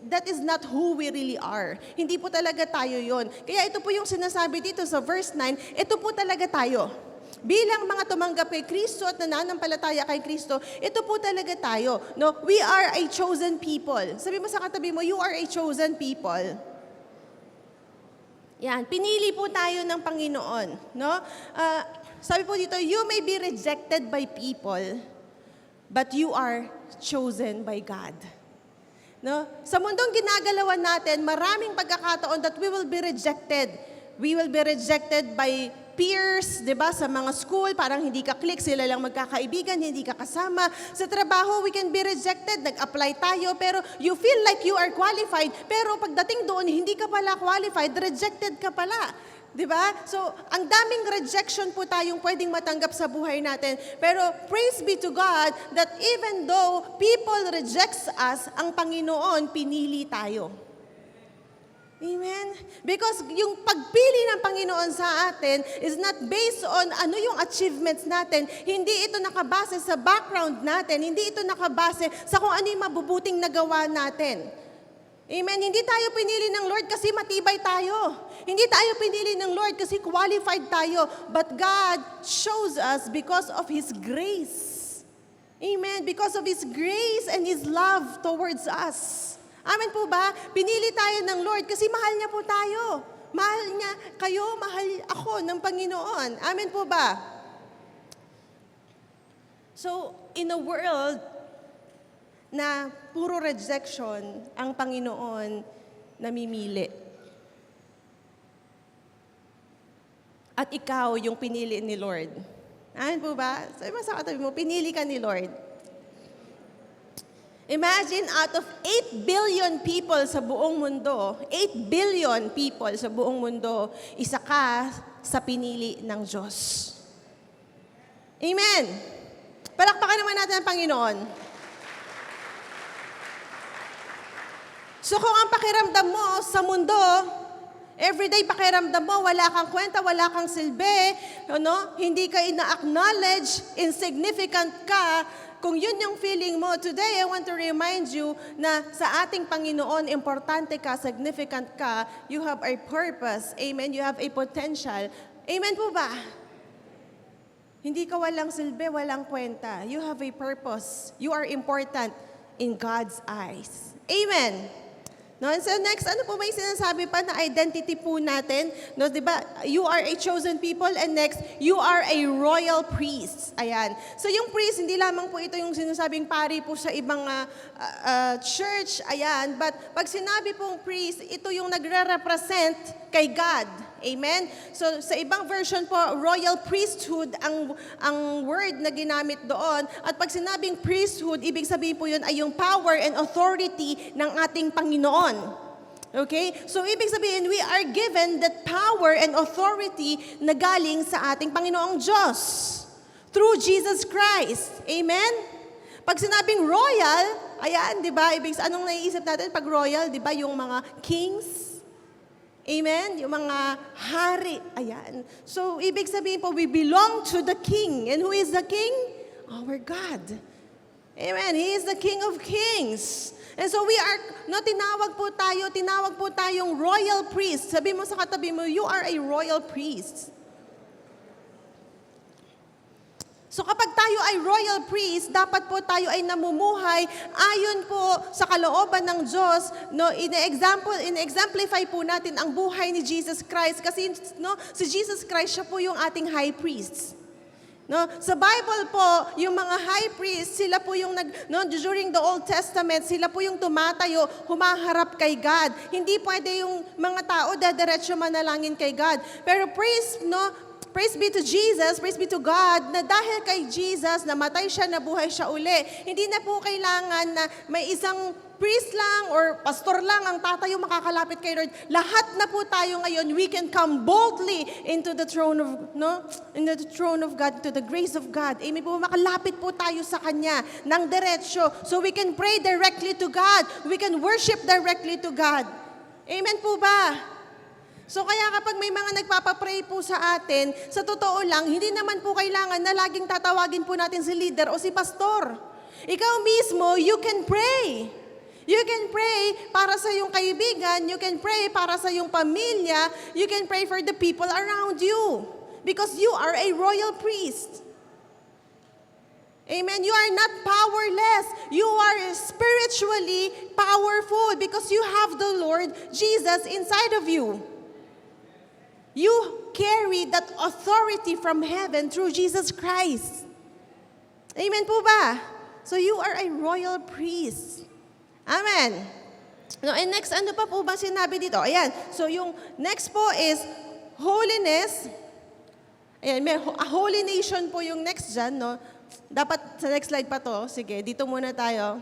that is not who we really are. Hindi po talaga tayo yon. Kaya ito po yung sinasabi dito sa verse 9, ito po talaga tayo. Bilang mga tumanggap kay Kristo at nananampalataya kay Kristo, ito po talaga tayo. No? We are a chosen people. Sabi mo sa katabi mo, you are a chosen people. Yan, pinili po tayo ng Panginoon. No? Sabi po dito, you may be rejected by people, but you are chosen by God. No? Sa mundong ginagalawan natin, maraming pagkakataon that we will be rejected. We will be rejected by peers, 'di ba? Sa mga school, parang hindi ka click, sila lang magkakaibigan, hindi ka kasama. Sa trabaho, we can be rejected. Nag-apply tayo, pero you feel like you are qualified, pero pagdating doon, hindi ka pala qualified, rejected ka pala. 'Di ba? So, ang daming rejection po tayong pwedeng matanggap sa buhay natin. Pero praise be to God that even though people rejects us, ang Panginoon pinili tayo. Amen? Because yung pagpili ng Panginoon sa atin is not based on ano yung achievements natin. Hindi ito nakabase sa background natin. Hindi ito nakabase sa kung ano yung mabubuting nagawa natin. Amen. Hindi tayo pinili ng Lord kasi matibay tayo. Hindi tayo pinili ng Lord kasi qualified tayo. But God chose us because of His grace. Amen. Because of His grace and His love towards us. Amen po ba? Pinili tayo ng Lord kasi mahal niya po tayo. Mahal niya kayo, mahal ako ng Panginoon. Amen po ba? So, in a world na puro rejection, ang Panginoon namimili. At ikaw yung pinili ni Lord. Amen po ba? Sabi mo sa katabi mo, pinili ka ni Lord. Imagine out of 8 billion people sa buong mundo, 8 billion people sa buong mundo, isa ka sa pinili ng Diyos. Amen! Palakpakan naman natin ang Panginoon. So kung ang pakiramdam mo sa mundo, everyday pakiramdam mo, wala kang kwenta, wala kang silbi, hindi ka ina-acknowledge, insignificant ka, kung yun yung feeling mo, today I want to remind you na sa ating Panginoon, importante ka, significant ka, you have a purpose, amen, you have a potential. Amen po ba? Hindi ka walang silbi, walang kwenta. You have a purpose. You are important in God's eyes. Amen. No, and so next, ano po may sinasabi pa na identity po natin? No, di ba? You are a chosen people, and next, you are a royal priest. Ayan. So yung priest, hindi lamang po ito yung sinasabing pari po sa ibang church. Ayan. But pag sinabi pong priest, ito yung nagre-represent kay God. Amen? So sa ibang version po, royal priesthood ang word na ginamit doon. At pag sinabing priesthood, ibig sabihin po yun ay yung power and authority ng ating Panginoon. Okay? So ibig sabihin, we are given that power and authority na galing sa ating Panginoong Diyos through Jesus Christ. Amen? Pag sinabing royal, ayan, di ba? Anong naiisip natin pag royal? Di ba? Yung mga kings, amen? Yung mga hari. Ayan. So, ibig sabihin po, we belong to the King. And who is the King? Our God. Amen. He is the King of Kings. And so we are, tinawag po tayong royal priest. Sabi mo sa katabi mo, you are a royal priest. So kapag tayo ay royal priest, dapat po tayo ay namumuhay ayon po sa kalooban ng Diyos. In-exemplify po natin ang buhay ni Jesus Christ kasi si Jesus Christ, siya po yung ating high priest. Sa Bible po, yung mga high priest, sila po yung during the Old Testament, sila po yung tumatayo, humaharap kay God. Hindi pwede yung mga tao dadiretso manalangin kay God. Pero praise be to Jesus, praise be to God, na dahil kay Jesus, namatay siya, nabuhay siya uli. Hindi na po kailangan na may isang priest lang or pastor lang ang tatayo makakalapit kay Lord. Lahat na po tayo ngayon, we can come boldly into the throne of, into the throne of God, to the grace of God. Amen po, makalapit po tayo sa Kanya ng diretsyo. So we can pray directly to God. We can worship directly to God. Amen po ba? So kaya kapag may mga nagpapapray po sa atin, sa totoo lang, hindi naman po kailangan na laging tatawagin po natin si leader o si pastor. Ikaw mismo, you can pray. You can pray para sa iyong kaibigan, you can pray para sa iyong pamilya, you can pray for the people around you. Because you are a royal priest. Amen. You are not powerless. You are spiritually powerful because you have the Lord Jesus inside of you. You carry that authority from heaven through Jesus Christ. Amen po ba? So you are a royal priest. Amen. And next, ano pa po ba sinabi dito? Ayan. So yung next po is holiness. Ayan, may holy nation po yung next dyan, Dapat sa next slide pa to. Sige, dito muna tayo.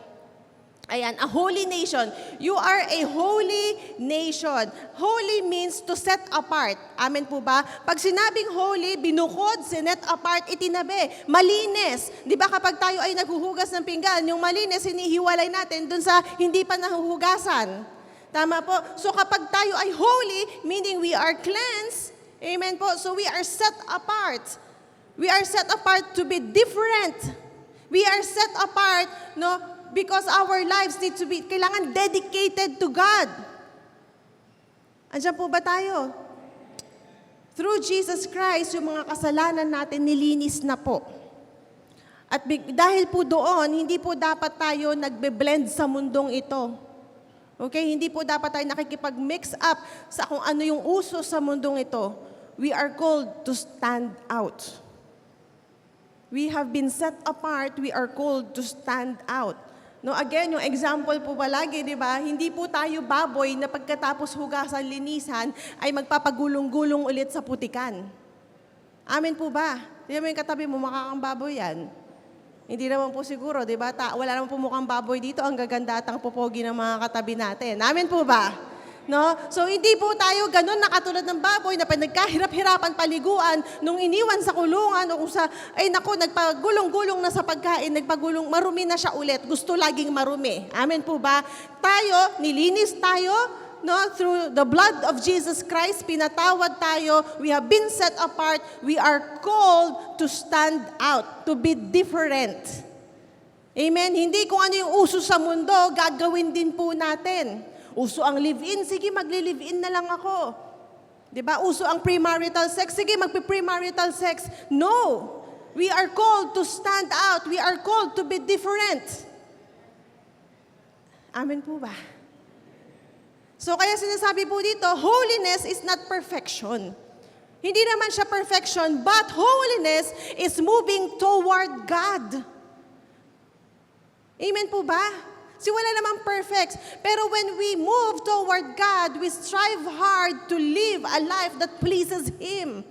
Ayan, a holy nation. You are a holy nation. Holy means to set apart. Amen po ba? Pag sinabing holy, binukod, sinet apart, itinabi. Malinis. Di ba kapag tayo ay naghuhugas ng pinggan, yung malinis, hinihiwalay natin dun sa hindi pa nahuhugasan. Tama po? So kapag tayo ay holy, meaning we are cleansed, amen po? So we are set apart. We are set apart to be different. We are set apart, because our lives need to be, kailangan dedicated to God. Andiyan po ba tayo? Through Jesus Christ, yung mga kasalanan natin nilinis na po. At dahil po doon, hindi po dapat tayo nagbe-blend sa mundong ito. Okay? Hindi po dapat tayo nakikipag-mix up sa kung ano yung uso sa mundong ito. We are called to stand out. We have been set apart, we are called to stand out. No, again, yung example po palagi, di ba? Hindi po tayo baboy na pagkatapos hugasan, linisan, ay magpapagulong-gulong ulit sa putikan. Amen po ba? Di mo yung katabi mo, makakang baboy yan. Hindi naman po siguro, di ba? Wala naman po mukhang baboy dito, ang gaganda at ang popogi ng mga katabi natin. Amen po ba? No? So, hindi po tayo ganun na katulad ng baboy na nagkahirap-hirapan paliguan nung iniwan sa kulungan o kung sa, ay naku, nagpagulong-gulong na sa pagkain, marumi na siya ulit. Gusto laging marumi. Amen po ba? Tayo, nilinis tayo, no? Through the blood of Jesus Christ, pinatawad tayo, we have been set apart, we are called to stand out, to be different. Amen? Hindi kung ano yung uso sa mundo, gagawin din po natin. Uso ang live-in, sige, magli-live-in na lang ako. Diba? Uso ang premarital sex, sige, magpi-premarital sex. No! We are called to stand out. We are called to be different. Amen po ba? So kaya sinasabi po dito, holiness is not perfection. Hindi naman siya perfection, but holiness is moving toward God. Amen po ba? Si wala namang perfect. Pero when we move toward God, we strive hard to live a life that pleases Him.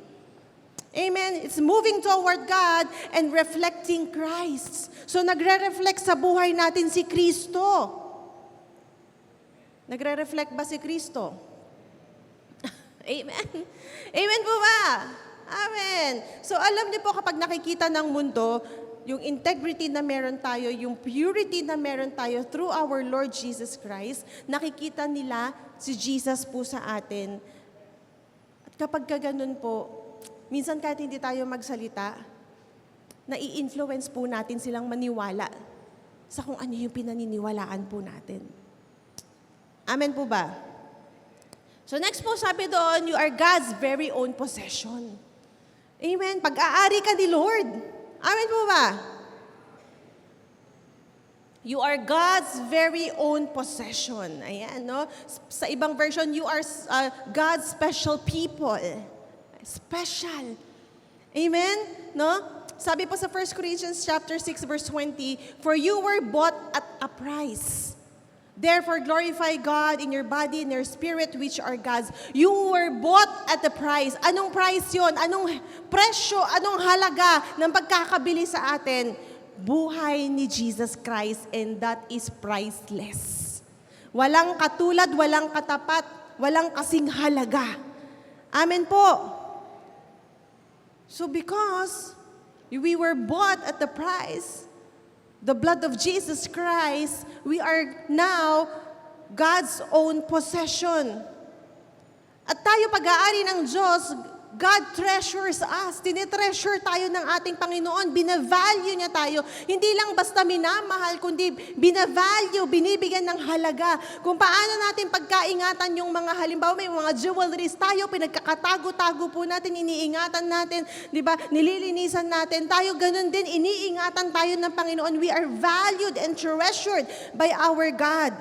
Amen? It's moving toward God and reflecting Christ. So nagre-reflect sa buhay natin si Kristo. Nagre-reflect ba si Kristo? Amen? Amen po ba? Amen. So alam niyo po kapag nakikita ng mundo, yung integrity na meron tayo, yung purity na meron tayo through our Lord Jesus Christ, nakikita nila si Jesus po sa atin. At kapag ganun po, minsan kahit hindi tayo magsalita, nai-influence po natin silang maniwala sa kung ano yung pinaniniwalaan po natin. Amen po ba? So next po sabi doon, you are God's very own possession. Amen. Pag-aari ka ni Lord. Amen po ba? You are God's very own possession. Ayan, no? Sa ibang version, you are God's special people. Special. Amen? No? Sabi po sa 1 Corinthians chapter 6 verse 20, for you were bought at a price. Therefore, glorify God in your body and your spirit, which are God's. You were bought at the price. Anong price yon? Anong presyo? Anong halaga ng pagkakabili sa atin? Buhay ni Jesus Christ, and that is priceless. Walang katulad, walang katapat, walang kasing halaga. Amen po. So because we were bought at the price, the blood of Jesus Christ, we are now God's own possession. At tayo pag-aari ng Diyos, God treasures us. Tinitreasure tayo ng ating Panginoon. Binavalue niya tayo. Hindi lang basta minamahal, kundi binavalue, binibigyan ng halaga. Kung paano natin pagkaingatan yung mga halimbawa, may mga jewelries tayo, pinagkakatago-tago po natin, iniingatan natin, di ba? Nililinisan natin. Tayo ganun din, iniingatan tayo ng Panginoon. We are valued and treasured by our God.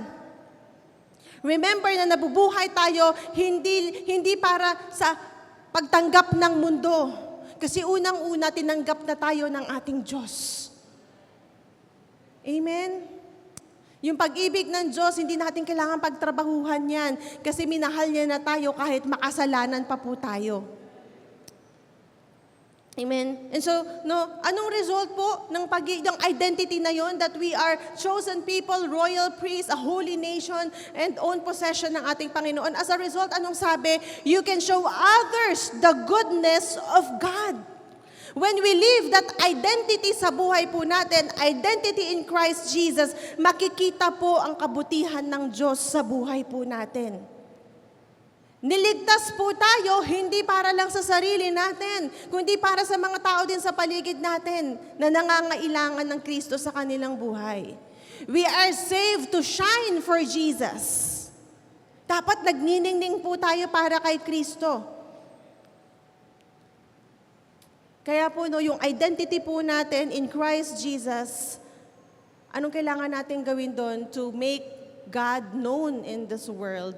Remember na nabubuhay tayo hindi para sa pagtanggap ng mundo. Kasi unang-una, tinanggap na tayo ng ating Diyos. Amen? Yung pag-ibig ng Diyos, hindi natin kailangan pagtrabahuhan yan. Kasi minahal niya na tayo kahit makasalanan pa po tayo. Amen? And so, anong result po ng identity na yon, that we are chosen people, royal priests, a holy nation, and own possession ng ating Panginoon? As a result, anong sabi? You can show others the goodness of God. When we live that identity sa buhay po natin, identity in Christ Jesus, makikita po ang kabutihan ng Diyos sa buhay po natin. Niligtas po tayo, hindi para lang sa sarili natin, kundi para sa mga tao din sa paligid natin na nangangailangan ng Kristo sa kanilang buhay. We are saved to shine for Jesus. Dapat nagniningning po tayo para kay Kristo. Kaya po, no, yung identity po natin in Christ Jesus, anong kailangan natin gawin doon to make God known in this world?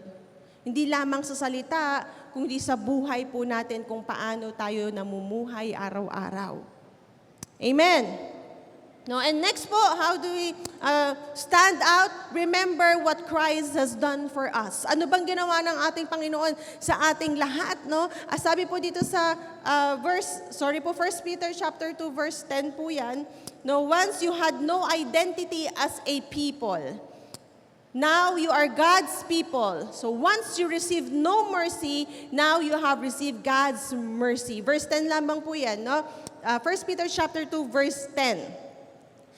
Hindi lamang sa salita, kundi sa buhay po natin kung paano tayo namumuhay araw-araw. Amen. No, and next po, how do we stand out? Remember what Christ has done for us. Ano bang ginawa ng ating Panginoon sa ating lahat, no? Sabi po dito sa 1 Peter chapter 2 verse 10 po 'yan. No, once you had no identity as a people, now you are God's people. So once you received no mercy, now you have received God's mercy. Verse 10 lamang po 'yan, no? 1 Peter chapter 2 verse 10.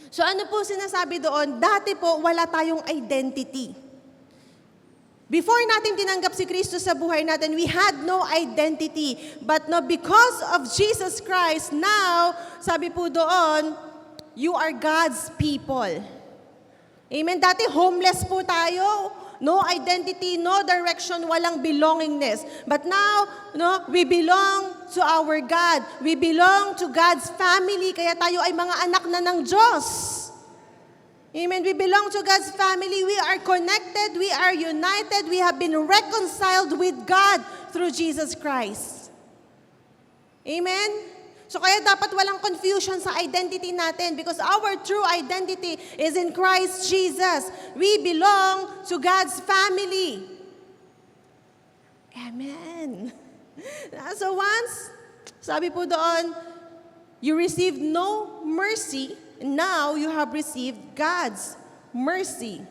So ano po sinasabi doon? Dati po, wala tayong identity. Before natin tinanggap si Kristo sa buhay natin, we had no identity. But no, because of Jesus Christ, now, sabi po doon, you are God's people. Amen? Dati homeless po tayo. No identity, no direction, walang belongingness. But now, no, we belong to our God. We belong to God's family. Kaya tayo ay mga anak na ng Diyos. Amen. We belong to God's family. We are connected. We are united. We have been reconciled with God through Jesus Christ. Amen. So kaya dapat walang confusion sa identity natin because our true identity is in Christ Jesus. We belong to God's family. Amen. So once, sabi po doon, you received no mercy, now you have received God's mercy.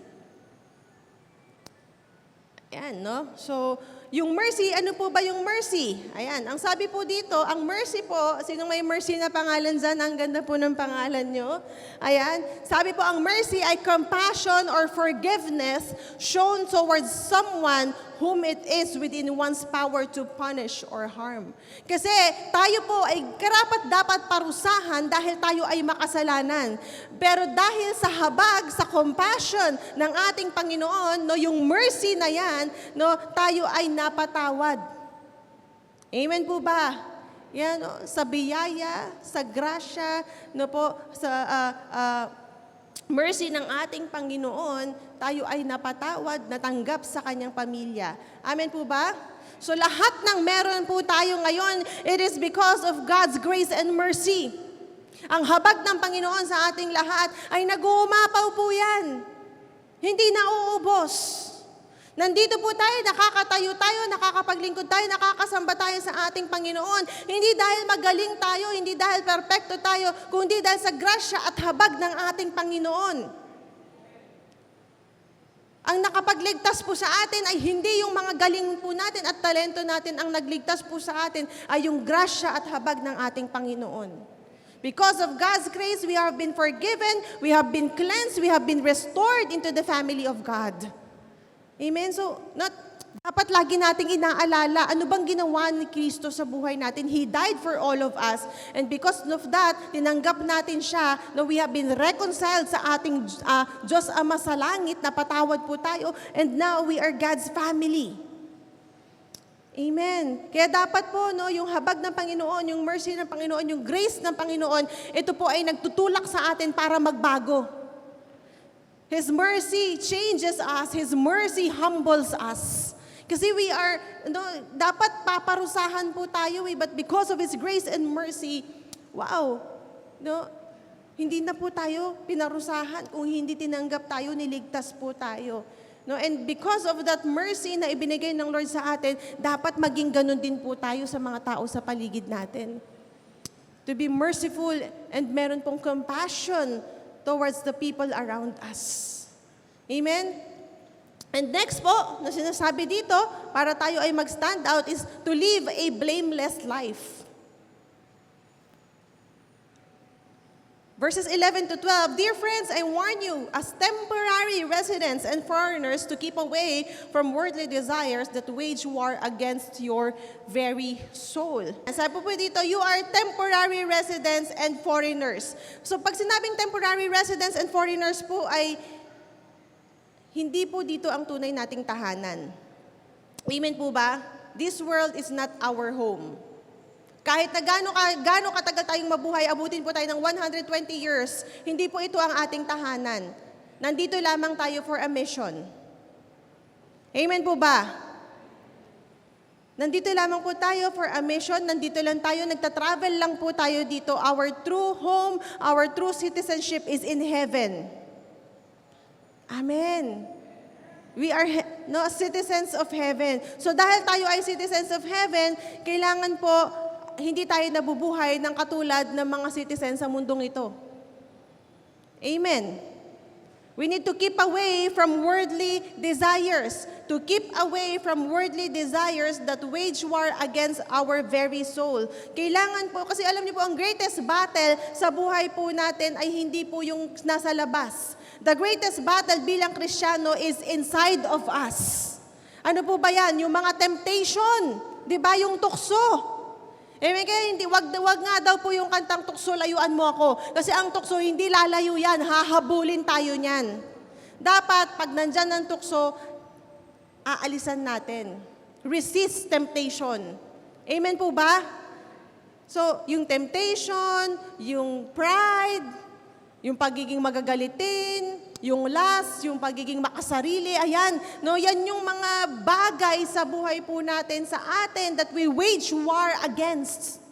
Ayan, no? So, yung mercy, ano po ba yung mercy? Ayan, ang sabi po dito, ang mercy po, sino may mercy na pangalan dyan? Ang ganda po ng pangalan nyo. Ayan, sabi po, ang mercy ay compassion or forgiveness shown towards someone whom it is within one's power to punish or harm. Kasi tayo po ay karapat-dapat parusahan dahil tayo ay makasalanan. Pero dahil sa habag, sa compassion ng ating Panginoon, no, yung mercy na yan, no, tayo ay napatawad. Amen po ba? Yan, no, sa biyaya, sa grasya, no po, sa mercy ng ating Panginoon, tayo ay napatawad, natanggap sa kanyang pamilya. Amen po ba? So lahat ng meron po tayo ngayon, it is because of God's grace and mercy. Ang habag ng Panginoon sa ating lahat ay nag-uumapaw po yan. Hindi nauubos. Nandito po tayo, nakakatayo tayo, nakakapaglingkod tayo, nakakasamba tayo sa ating Panginoon. Hindi dahil magaling tayo, hindi dahil perpekto tayo, kundi dahil sa grasya at habag ng ating Panginoon. Ang nakapagligtas po sa atin ay hindi yung mga galing po natin at talento natin. Ang nagligtas po sa atin ay yung grasya at habag ng ating Panginoon. Because of God's grace, we have been forgiven, we have been cleansed, we have been restored into the family of God. Amen? So, dapat lagi nating inaalala, ano bang ginawa ni Kristo sa buhay natin? He died for all of us. And because of that, tinanggap natin siya na we have been reconciled sa ating Diyos Ama sa langit, napatawad po tayo, and now we are God's family. Amen. Kaya dapat po, no, yung habag ng Panginoon, yung mercy ng Panginoon, yung grace ng Panginoon, ito po ay nagtutulak sa atin para magbago. His mercy changes us. His mercy humbles us. Kasi we are, no, dapat paparusahan po tayo but because of His grace and mercy, wow, no, hindi na po tayo pinarusahan. Kung hindi tinanggap tayo, niligtas po tayo. No, and because of that mercy na ibinigay ng Lord sa atin, dapat maging ganun din po tayo sa mga tao sa paligid natin. To be merciful and meron pong compassion towards the people around us. Amen? And next po, na sinasabi dito, para tayo ay mag-stand out, is to live a blameless life. Verses 11 to 12, Dear friends, I warn you, as temporary residents and foreigners, to keep away from worldly desires that wage war against your very soul. Sabi po dito, you are temporary residents and foreigners. So pag sinabing temporary residents and foreigners po ay hindi po dito ang tunay nating tahanan. Amen po ba? This world is not our home. Kahit na gaano katagal tayong mabuhay, abutin po tayo ng 120 years, hindi po ito ang ating tahanan. Nandito lamang tayo for a mission. Amen po ba? Nandito lamang po tayo for a mission, nandito lang tayo, nagta-travel lang po tayo dito. Our true home, our true citizenship is in heaven. Amen. We are citizens of heaven. So dahil tayo ay citizens of heaven, kailangan po hindi tayo nabubuhay ng katulad ng mga citizens sa mundong ito. Amen. We need to keep away from worldly desires. To keep away from worldly desires that wage war against our very soul. Kailangan po, kasi alam niyo po, ang greatest battle sa buhay po natin ay hindi po yung nasa labas. The greatest battle bilang Kristiyano is inside of us. Ano po ba yan? Yung mga temptation. Di ba? Yung tukso. Amen, kaya wag nga daw po yung kantang tukso, layuan mo ako. Kasi ang tukso, hindi lalayo yan, hahabulin tayo niyan. Dapat, pag nandyan ang tukso, aalisan natin. Resist temptation. Amen po ba? So, yung temptation, yung pride, yung pagiging magagalitin, yung lust, yung pagiging makasarili, ayan, no, yan yung mga bagay sa buhay po natin sa atin that we wage war against.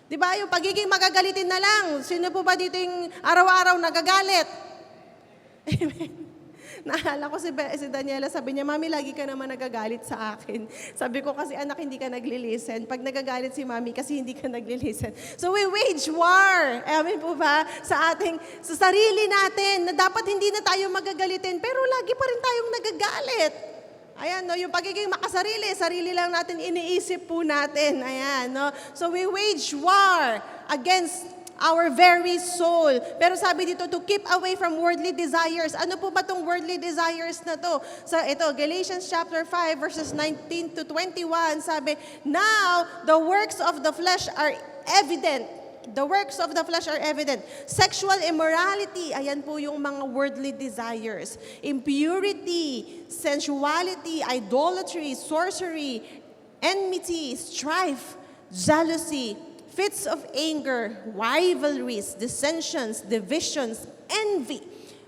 Di ba? Yung pagiging magagalitin na lang. Sino po ba dito yung araw-araw nagagalit? Amen. Naalala ko si Daniela, sabi niya, Mami, lagi ka naman nagagalit sa akin. Sabi ko kasi, anak, hindi ka nagli-listen. Pag nagagalit si Mami, kasi hindi ka nagli-listen. So we wage war, amen po ba, sa sarili natin, na dapat hindi na tayo magagalitin, pero lagi pa rin tayong nagagalit. Ayan, no, yung pagiging makasarili, sarili lang natin iniisip po natin. Ayan, no. So we wage war against our very soul. Pero sabi dito, to keep away from worldly desires. Ano po ba itong worldly desires na to? So ito, Galatians chapter 5, verses 19 to 21, sabi, now the works of the flesh are evident. The works of the flesh are evident. Sexual immorality, ayan po yung mga worldly desires. Impurity, sensuality, idolatry, sorcery, enmity, strife, jealousy, fits of anger, rivalries, dissensions, divisions, envy,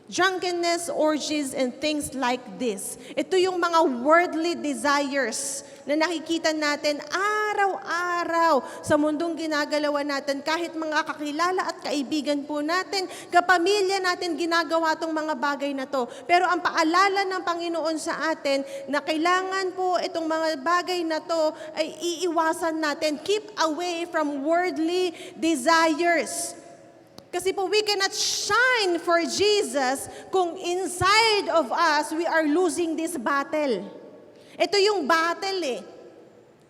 drunkenness, orgies, and things like this. Ito yung mga worldly desires na nakikita natin araw-araw sa mundong ginagalawan natin. Kahit mga kakilala at kaibigan po natin, kapamilya natin, ginagawa tong mga bagay na to. Pero ang paalala ng Panginoon sa atin na kailangan po itong mga bagay na to ay iiwasan natin. Keep away from worldly desires. Kasi po, we cannot shine for Jesus kung inside of us, we are losing this battle. Ito yung battle eh.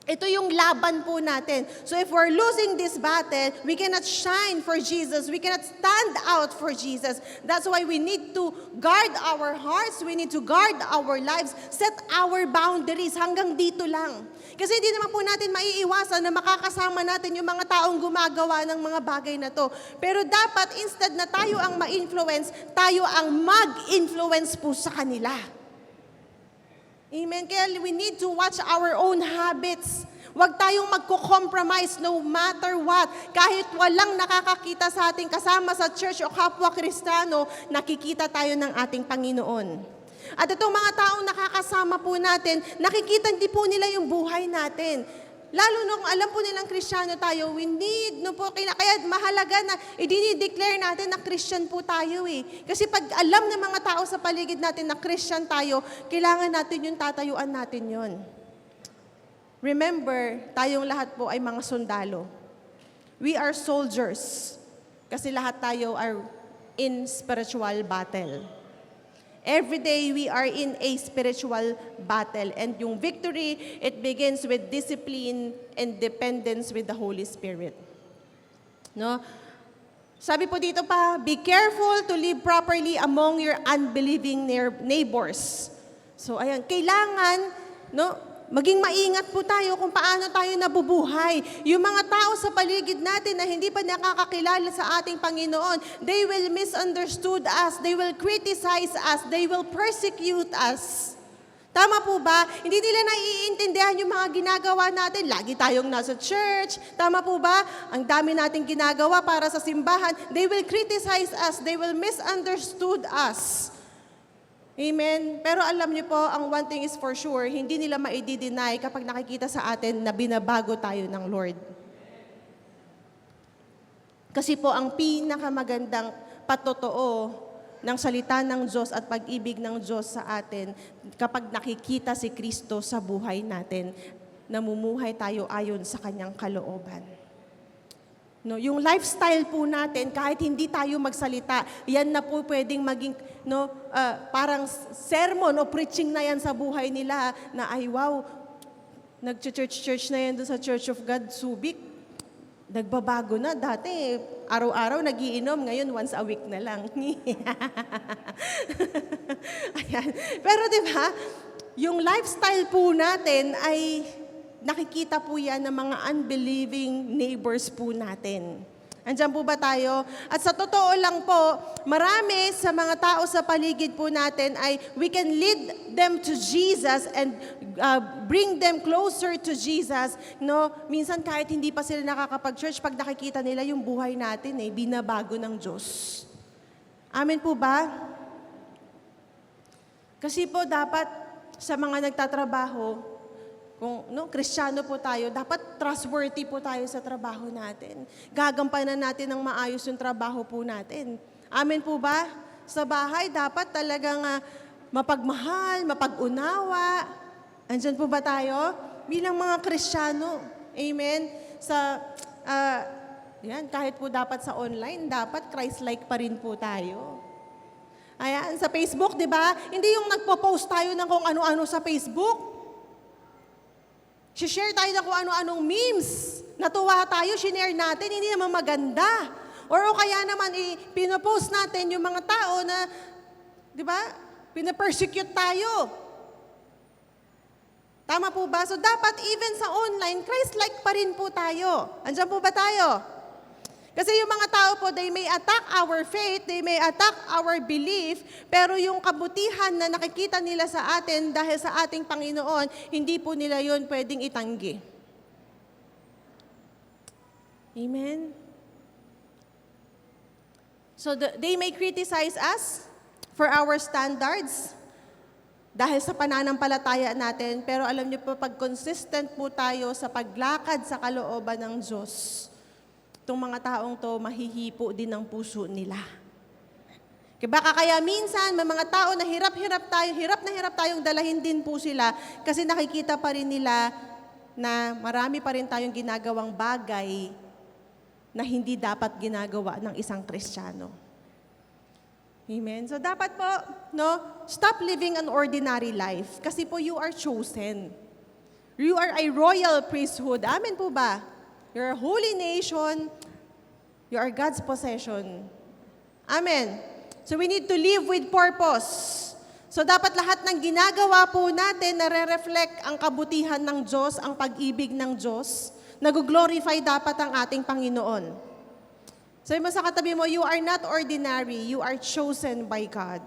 Ito yung laban po natin. So if we're losing this battle, we cannot shine for Jesus. We cannot stand out for Jesus. That's why we need to guard our hearts. We need to guard our lives. Set our boundaries. Hanggang dito lang. Kasi hindi naman po natin maiiwasan na makakasama natin yung mga taong gumagawa ng mga bagay na to. Pero dapat instead na tayo ang ma-influence, tayo ang mag-influence po sa kanila. Amen. Kaya we need to watch our own habits. Huwag tayong magko-compromise no matter what. Kahit walang nakakakita sa ating kasama sa church o kapwa Kristiyano, nakikita tayo ng ating Panginoon. At itong mga taong nakakasama po natin, nakikita din po nila yung buhay natin. Lalo nung alam po nilang Kristiyano tayo, we need, kaya mahalaga na i-declare natin na Christian po tayo eh. Kasi pag alam ng mga tao sa paligid natin na Christian tayo, kailangan natin yung tatayuan natin yon. Remember, tayong lahat po ay mga sundalo. We are soldiers. Kasi lahat tayo are in spiritual battle. Every day, we are in a spiritual battle. And yung victory, it begins with discipline and dependence with the Holy Spirit. No? Sabi po dito pa, be careful to live properly among your unbelieving neighbors. So, ayan, kailangan, no, maging maingat po tayo kung paano tayo nabubuhay. Yung mga tao sa paligid natin na hindi pa nakakakilala sa ating Panginoon, they will misunderstood us, they will criticize us, they will persecute us. Tama po ba? Hindi nila naiintindihan yung mga ginagawa natin. Lagi tayong nasa church. Tama po ba? Ang dami nating ginagawa para sa simbahan. They will criticize us, they will misunderstood us. Amen? Pero alam niyo po, ang one thing is for sure, hindi nila ma-deny kapag nakikita sa atin na binabago tayo ng Lord. Kasi po, ang pinakamagandang patotoo ng salita ng Diyos at pag-ibig ng Diyos sa atin, kapag nakikita si Kristo sa buhay natin, namumuhay tayo ayon sa kanyang kalooban. No, yung lifestyle po natin, kahit hindi tayo magsalita, yan na po pwedeng maging parang sermon o preaching na yan sa buhay nila na ay wow, nag-church na yan doon sa Church of God, Subic. Nagbabago na. Dati, araw-araw nagiinom, ngayon once a week na lang. Ayan. Pero di ba, yung lifestyle po natin ay nakikita po yan ng mga unbelieving neighbors po natin. Andiyan po ba tayo? At sa totoo lang po, marami sa mga tao sa paligid po natin ay we can lead them to Jesus and bring them closer to Jesus. No? Minsan kahit hindi pa sila nakakapag-church, pag nakikita nila yung buhay natin, binabago ng Diyos. Amen po ba? Kasi po dapat sa mga nagtatrabaho, kung Kristiyano po tayo, dapat trustworthy po tayo sa trabaho natin. Gagampanan natin ng maayos yung trabaho po natin. Amen po ba? Sa bahay, dapat talagang mapagmahal, mapag-unawa. Andyan po ba tayo? Bilang mga Kristiyano. Amen? Yan, kahit po dapat sa online, dapat Christ-like pa rin po tayo. Ayan, sa Facebook, di ba? Hindi yung nagpo-post tayo ng kung ano-ano sa Facebook. Share tayo ng kung ano-anong memes. Natuwa tayo, shinare natin, hindi naman maganda. Or kaya naman, pinopost natin yung mga tao na, di ba, pinapersecute tayo. Tama po ba? So dapat even sa online, Christ-like pa rin po tayo. Andiyan po ba tayo? Kasi yung mga tao po, they may attack our faith, they may attack our belief, pero yung kabutihan na nakikita nila sa atin dahil sa ating Panginoon, hindi po nila yun pwedeng itanggi. Amen? So they may criticize us for our standards dahil sa pananampalataya natin, pero alam niyo po, pag consistent po tayo sa paglakad sa kalooban ng Diyos, itong mga taong to, mahihipo din ang puso nila. Baka kaya minsan, may mga tao na hirap na hirap tayong dalahin din po sila kasi nakikita pa rin nila na marami pa rin tayong ginagawang bagay na hindi dapat ginagawa ng isang Kristiyano. Amen? So dapat po, stop living an ordinary life kasi po you are chosen. You are a royal priesthood. Amen po ba? You're a holy nation. You are God's possession. Amen. So we need to live with purpose. So dapat lahat ng ginagawa po natin nare-reflect ang kabutihan ng Diyos, ang pag-ibig ng Diyos. Nag-glorify dapat ang ating Panginoon. Sabi mo sa katabi mo, you are not ordinary. You are chosen by God.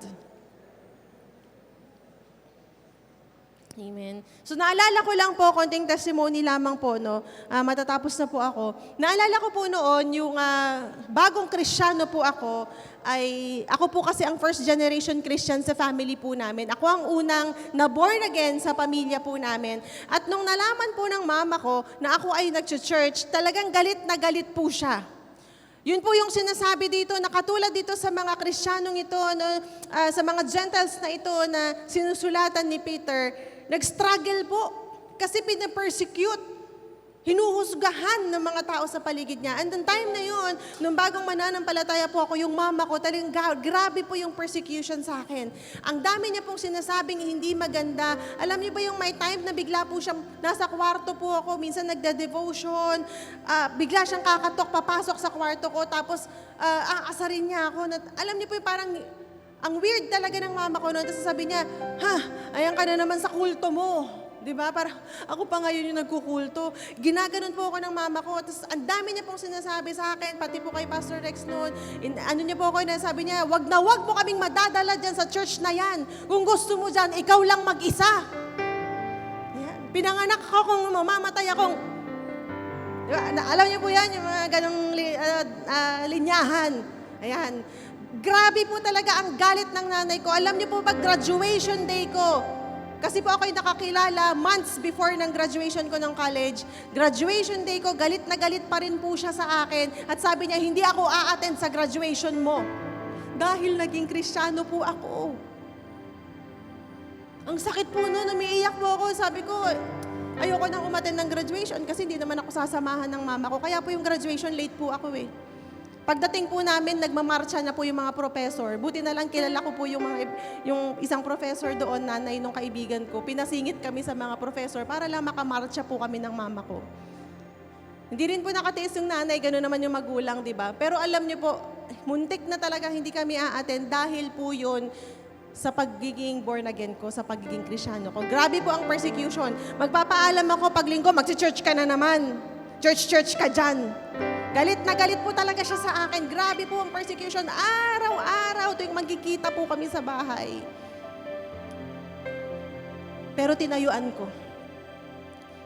Amen. So naalala ko lang po, konting testimony lamang po, matatapos na po ako. Naalala ko po noon, yung bagong Kristiyano po ako po kasi ang first generation Christian sa family po namin. Ako ang unang na-born again sa pamilya po namin. At nung nalaman po ng mama ko na ako ay nag-church, talagang galit na galit po siya. Yun po yung sinasabi dito, na katulad dito sa mga Kristiyanong ito, sa mga Gentiles na ito na sinusulatan ni Peter, nag-struggle po kasi pinapersecute. Hinuhusgahan ng mga tao sa paligid niya. And the time na yun, nung bagong mananampalataya po ako, yung mama ko, talagang grabe po yung persecution sa akin. Ang dami niya pong sinasabing hindi maganda. Alam niyo ba yung may time na bigla po siyang, nasa kwarto po ako, minsan nagda-devotion, bigla siyang kakatok, papasok sa kwarto ko, tapos aasarin niya ako. Alam niyo po yung parang, ang weird talaga ng mama ko noon. Tapos sabi niya, ayan ka na naman sa kulto mo. Di ba? Para ako pa ngayon yung nagkukulto. Ginaganon po ako ng mama ko. Tapos ang dami niya pong sinasabi sa akin, pati po kay Pastor Rex noon. Ano niya po ako, sabi niya, wag mo kaming madadala dyan sa church na yan. Kung gusto mo dyan, ikaw lang mag-isa. Yan. Pinanganak ako kung mamamatay akong... Diba? Alam niyo po yan, yung mga ganong linyahan. Ayan. Grabe po talaga ang galit ng nanay ko. Alam niyo po ba, graduation day ko, kasi po ako'y nakakilala months before ng graduation ko ng college. Graduation day ko, galit na galit pa rin po siya sa akin. At sabi niya, hindi ako a-attend sa graduation mo. Dahil naging Kristiyano po ako. Ang sakit po noon, umiiyak po ako. Sabi ko, ayoko nang umattend ng graduation kasi hindi naman ako sasamahan ng mama ko. Kaya po yung graduation, late po ako eh. Pagdating po namin, nagmamarcha na po yung mga professor. Buti na lang kilala ko po yung isang professor doon, nanay nung kaibigan ko. Pinasingit kami sa mga professor para lang makamarcha po kami ng mama ko. Hindi rin po nakatiis yung nanay, gano'n naman yung magulang, di ba? Pero alam niyo po, muntik na talaga hindi kami a-attend dahil po yun sa pagiging born again ko, sa pagiging Kristiyano ko. Grabe po ang persecution. Magpapaalam ako pag linggo, magsi-church ka na naman. Church ka dyan. Galit na galit po talaga siya sa akin. Grabe po ang persecution. Araw-araw tuwing magkikita po kami sa bahay. Pero tinayuan ko.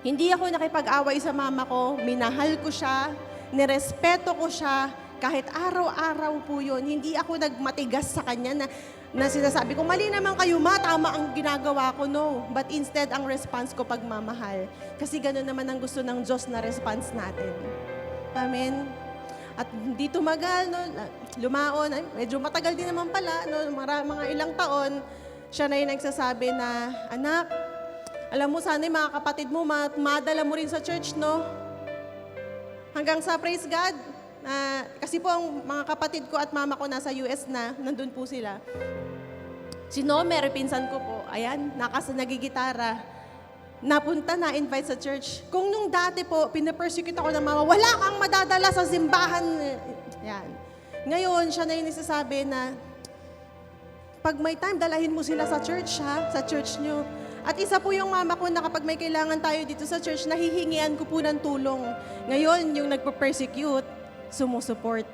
Hindi ako nakipag-away sa mama ko. Minahal ko siya. Nirespeto ko siya. Kahit araw-araw po yun. Hindi ako nagmatigas sa kanya na sinasabi ko, mali naman kayo ma, tama ang ginagawa ko. No. But instead, ang response ko pagmamahal. Kasi gano'n naman ang gusto ng Diyos na response natin. Amen. At hindi tumagal, no, lumaon, medyo matagal din naman pala, no, mga ilang taon, siya na yung nagsasabi na, anak, alam mo sana yung mga kapatid mo, madala mo rin sa church, no? Hanggang sa praise God, kasi po ang mga kapatid ko at mama ko nasa US na, nandun po sila. Si Nomer, pinsan ko po, ayan, nagigitara. Napunta na, invite sa church. Kung nung dati po, pinapersecute ako ng mama, wala kang madadala sa simbahan. Yan. Ngayon, siya na yung nagsasabi na, pag may time, dalahin mo sila sa church, ha? Sa church nyo. At isa po yung mama ko na kapag may kailangan tayo dito sa church, nahihingian ko po ng tulong. Ngayon, yung nagpo-persecute, sumusuport.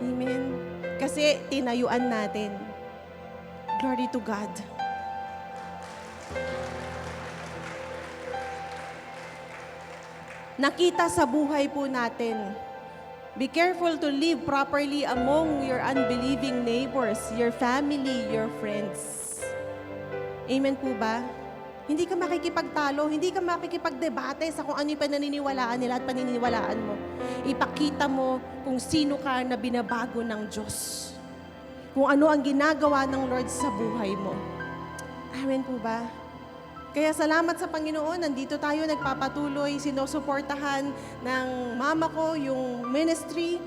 Amen. Kasi tinayuan natin. Glory to God. Nakita sa buhay po natin. Be careful to live properly among your unbelieving neighbors, your family, your friends. Amen po ba? Hindi ka makikipagtalo, hindi ka makikipagdebate sa kung ano yung pananiniwalaan nila at paniniwalaan mo. Ipakita mo kung sino ka na binabago ng Diyos. Kung ano ang ginagawa ng Lord sa buhay mo. Amen po ba? Kaya salamat sa Panginoon, nandito tayo nagpapatuloy, sinusuportahan ng mama ko yung ministry.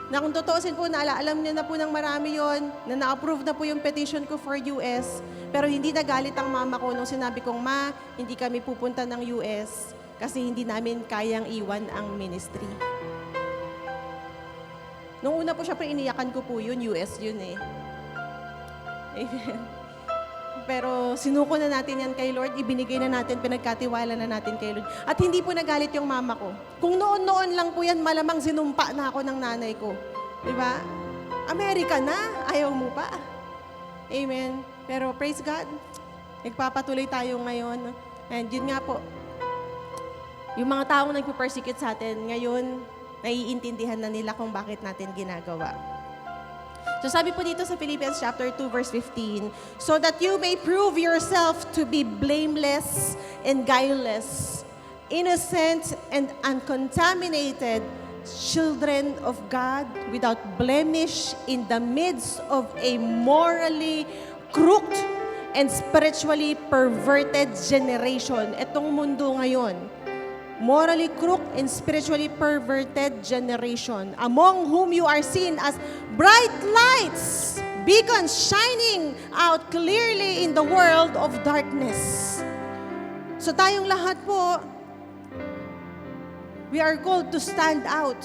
Na kung totoosin po, alam niya na po ng marami yon, na na-approve na po yung petition ko for US. Pero hindi nagalit ang mama ko nung sinabi kong, ma, hindi kami pupunta ng US kasi hindi namin kayang iwan ang ministry. Nung una po siya, iniyakan ko po yun, US yun eh. Amen. Pero sinuko na natin yan kay Lord, ibinigay na natin, pinagkatiwala na natin kay Lord. At hindi po nagalit yung mama ko. Kung noon-noon lang po yan, malamang sinumpa na ako ng nanay ko. Diba? Amerika na, ayaw mo pa. Amen. Pero praise God, nagpapatuloy tayo ngayon. And yun nga po, yung mga taong nagpo-persecute sa atin, ngayon, naiintindihan na nila kung bakit natin ginagawa. So sabi po dito sa Philippians chapter 2 verse 15, so that you may prove yourself to be blameless and guileless, innocent and uncontaminated, children of God without blemish in the midst of a morally crooked and spiritually perverted generation. Itong mundo ngayon, morally crooked and spiritually perverted generation, among whom you are seen as bright lights, beacons shining out clearly in the world of darkness. So tayong lahat po, we are called to stand out.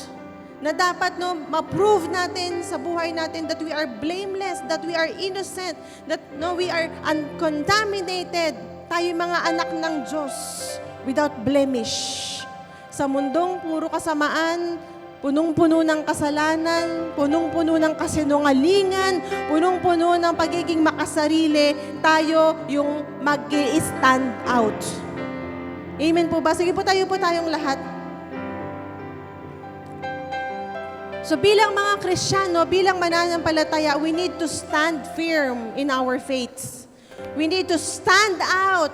Na dapat ma-prove natin sa buhay natin that we are blameless, that we are innocent, that we are uncontaminated, tayo mga anak ng Diyos without blemish. Sa mundong puro kasamaan, punong-puno ng kasalanan, punong-puno ng kasinungalingan, punong-puno ng pagiging makasarili, tayo yung mag-i-stand out. Amen po ba? Sige po tayong lahat. So bilang mga Kristiyano, bilang mananampalataya, we need to stand firm in our faiths. We need to stand out.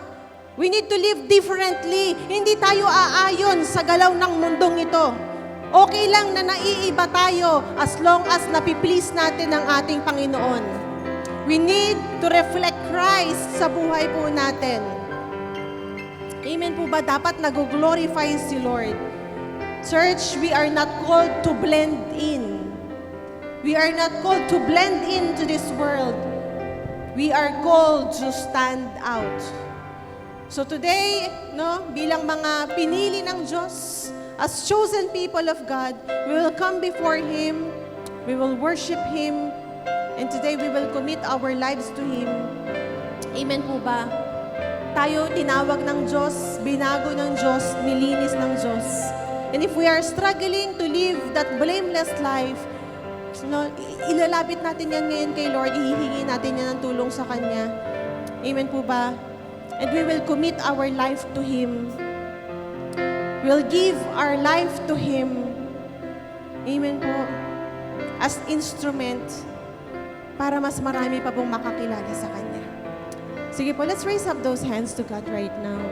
We need to live differently. Hindi tayo aayon sa galaw ng mundong ito. Okay lang na naiiba tayo as long as napiplease natin ang ating Panginoon. We need to reflect Christ sa buhay po natin. Amen po ba? Dapat nag-glorify si Lord. Church, we are not called to blend in. We are not called to blend into this world. We are called to stand out. So today, bilang mga pinili ng Diyos, as chosen people of God, we will come before Him, we will worship Him, and today we will commit our lives to Him. Amen po ba? Tayo tinawag ng Diyos, binago ng Diyos, nilinis ng Diyos. And if we are struggling to live that blameless life, ilalapit natin yan ngayon kay Lord, ihihingi natin yan ng tulong sa Kanya. Amen po ba? And we will commit our life to Him. We'll give our life to Him. Amen po. As instrument para mas marami pa pong makakilala sa Kanya. Sige po, let's raise up those hands to God right now.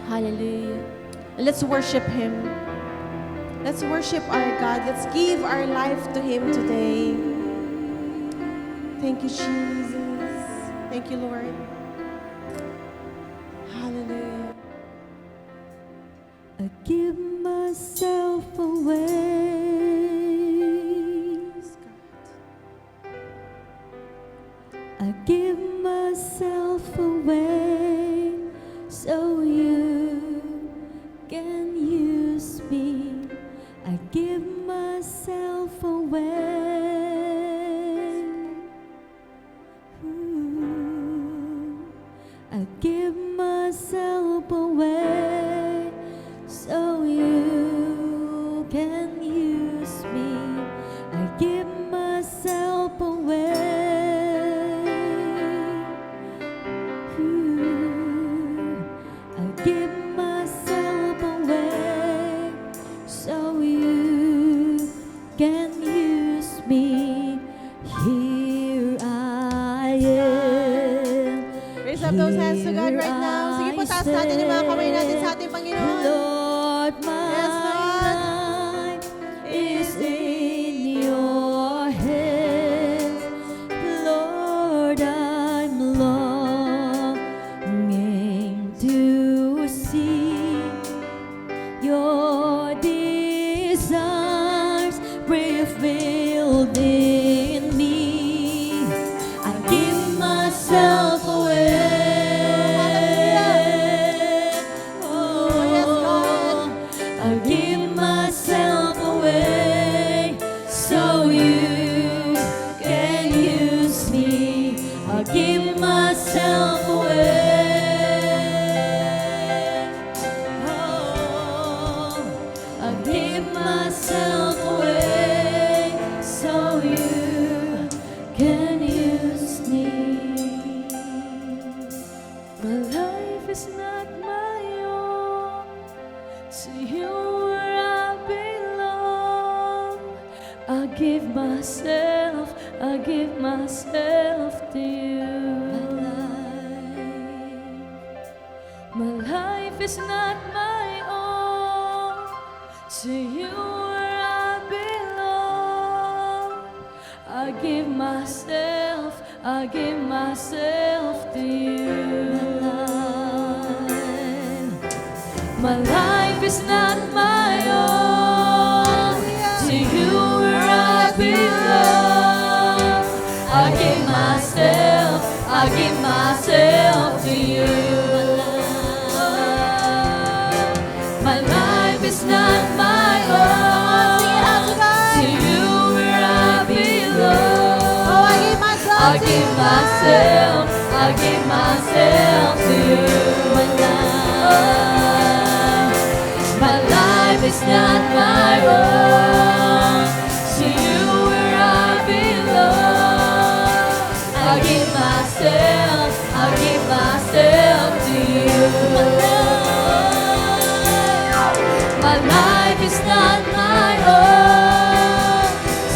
Hallelujah. Let's worship Him. Let's worship our God. Let's give our life to Him today. Thank you, Jesus. Thank you, Lord. Hallelujah. I give myself away. I give myself away so you can use me. I give myself away. Ooh. I give myself away so you can use me. I give myself away. Ooh. I give myself away so you can use me. Here I am. Raise up those hands to God right now. Sige po, taas natin yung mga kamay natin sa ating Panginoon. Lord, my Yes, Lord. life is in your hands. Lord, I'm longing to see your desires revealed in me. I give myself away. Oh, I give myself away so you can use me. I give myself away. Oh, I give myself away so you can use me. My life is not my own. To you where I belong. I give myself to you. My life is not my own. To you where I belong. I give myself to you. My life is not my own. To you where I belong. I give myself to you. My life is not my own. To you where I belong. I give myself I give myself to you. My life is not my own. To you where I belong. I give myself to you. My life is not my own.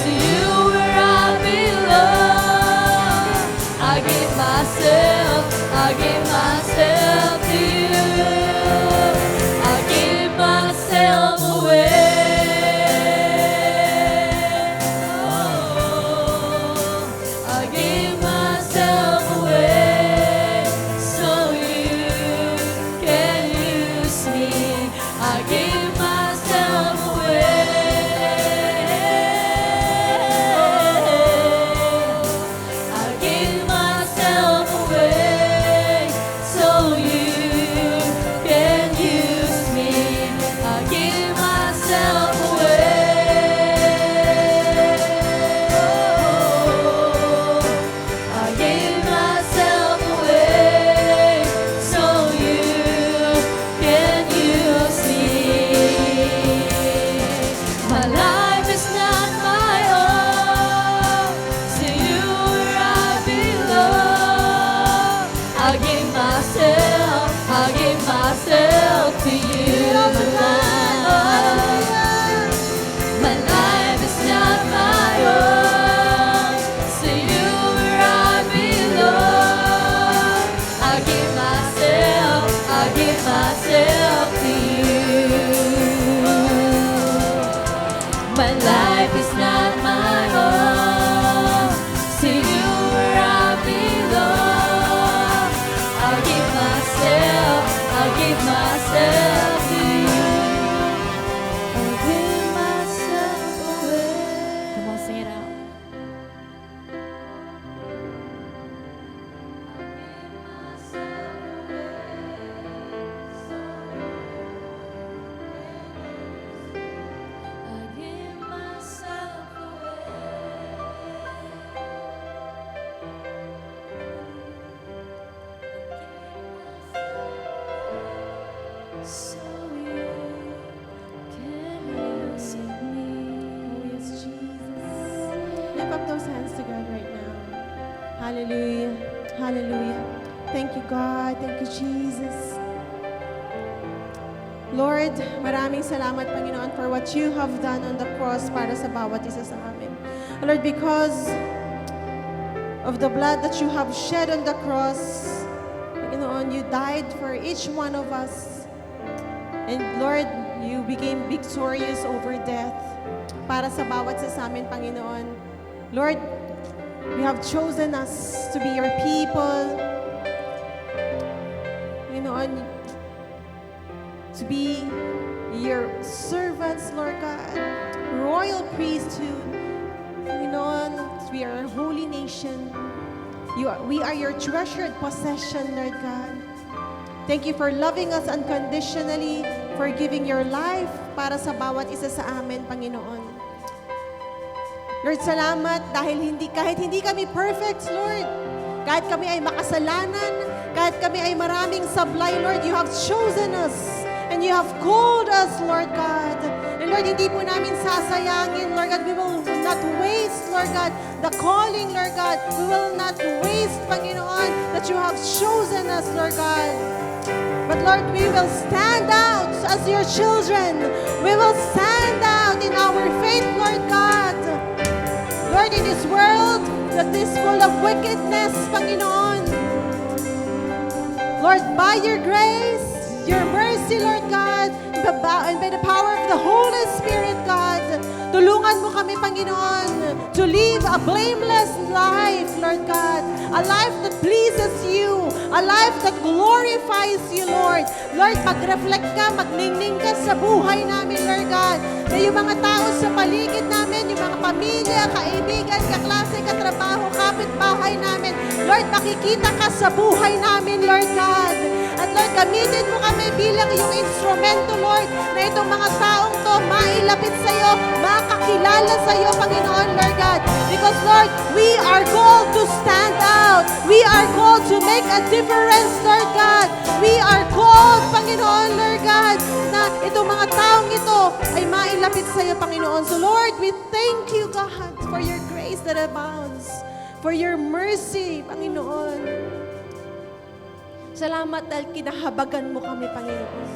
To you where I belong. I give myself to you. I give myself away. Oh, I give myself away so you can use me. I give myself away. I give myself away so you can use me. I give myself away. I give myself away so you can use me. My life is not my own. To you where I belong. I give myself to you. My life is not my own. To you where I belong. I give myself to you. My life is not my own. To you where I belong. I give myself to you. I give myself away. Come on, sing it out. I give myself away. So you can use me. Oh, yes, Jesus. Lift up those hands to God right now. Hallelujah. Hallelujah. Thank you, God. Thank you, Jesus. Lord, maraming salamat, Panginoon, for what you have done on the cross para sa bawat isa sa amin. Lord, because of the blood that you have shed on the cross, Panginoon, you died for each one of us. And Lord, you became victorious over death para sa bawat isa sa amin, Panginoon. Lord, you have chosen us to be your people. Panginoon, to be your servants, Lord God, royal priesthood. Panginoon, we are a holy nation. We are your treasured possession, Lord God. Thank you for loving us unconditionally, for giving your life para sa bawat isa sa amin, Panginoon. Lord, salamat dahil kahit hindi kami perfect, Lord, kahit kami ay makasalanan, kahit kami ay maraming sablay, Lord, you have chosen us and you have called us, Lord God. And Lord, hindi po namin sasayangin, Lord God. We will not waste, Lord God, the calling, Lord God. We will not waste, Panginoon, that you have chosen us, Lord God. But Lord, we will stand out as your children. We will stand out in our faith, Lord God. Lord, in this world that is full of wickedness, Panginoon, Lord, by your grace, your mercy, Lord God, and by the power of the Holy Spirit, God, tulungan mo kami, Panginoon, to live a blameless life, Lord God, a life that pleases you, a life that glorifies you, Lord. Lord, mag-reflect ka, magningning ka sa buhay namin, Lord God, na yung mga tao sa paligid namin, yung mga pamilya, kaibigan, kaklase, katrabaho, kapitbahay namin, Lord, makikita ka sa buhay namin, Lord God. At Lord, gamitin mo kami bilang iyong instrumento, Lord, na itong mga taong to mailapit sa iyo, makakilala sa iyo, Panginoon, Lord God. Because, Lord, we are called to stand out. We are called to make a difference, Lord God. We are called, Panginoon, Lord God, na itong mga taong ito ay mailapit sa iyo, Panginoon. So, Lord, we thank you, God, for your grace that abounds, for your mercy, Panginoon. Salamat dahil kinahabagan mo kami, Panginoon.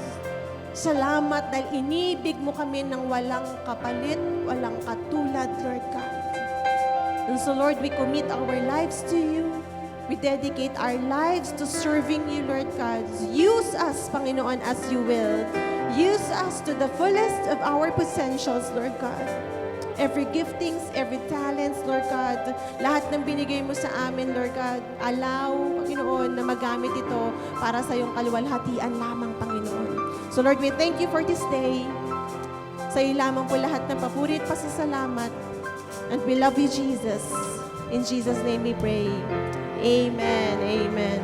Salamat dahil inibig mo kami ng walang kapalit, walang katulad, Lord God. And so, Lord, we commit our lives to you. We dedicate our lives to serving you, Lord God. Use us, Panginoon, as you will. Use us to the fullest of our potentials, Lord God. Every giftings, every talents, Lord God. Lahat ng binigay mo sa amin, Lord God. Allow, Panginoon, na magamit ito para sa iyong kaluwalhatian lamang, Panginoon. So, Lord, we thank you for this day. Sa iyo lamang po lahat ng papuri at pasasalamat. And we love you, Jesus. In Jesus' name we pray. Amen. Amen.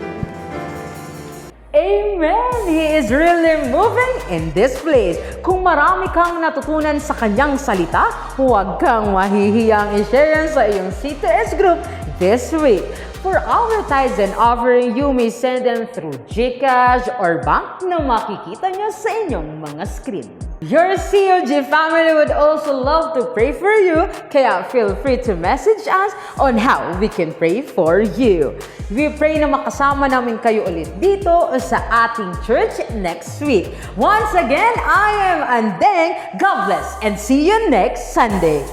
Amen! He is really moving in this place. Kung marami kang natutunan sa kanyang salita, huwag kang mahihiyang i-share yan sa iyong C2S group this week. For our tithes and offering, you may send them through GCash or bank na makikita nyo sa inyong mga screen. Your COG family would also love to pray for you, kaya feel free to message us on how we can pray for you. We pray na makasama namin kayo ulit dito sa ating church next week. Once again, I am Andeng. God bless and see you next Sunday.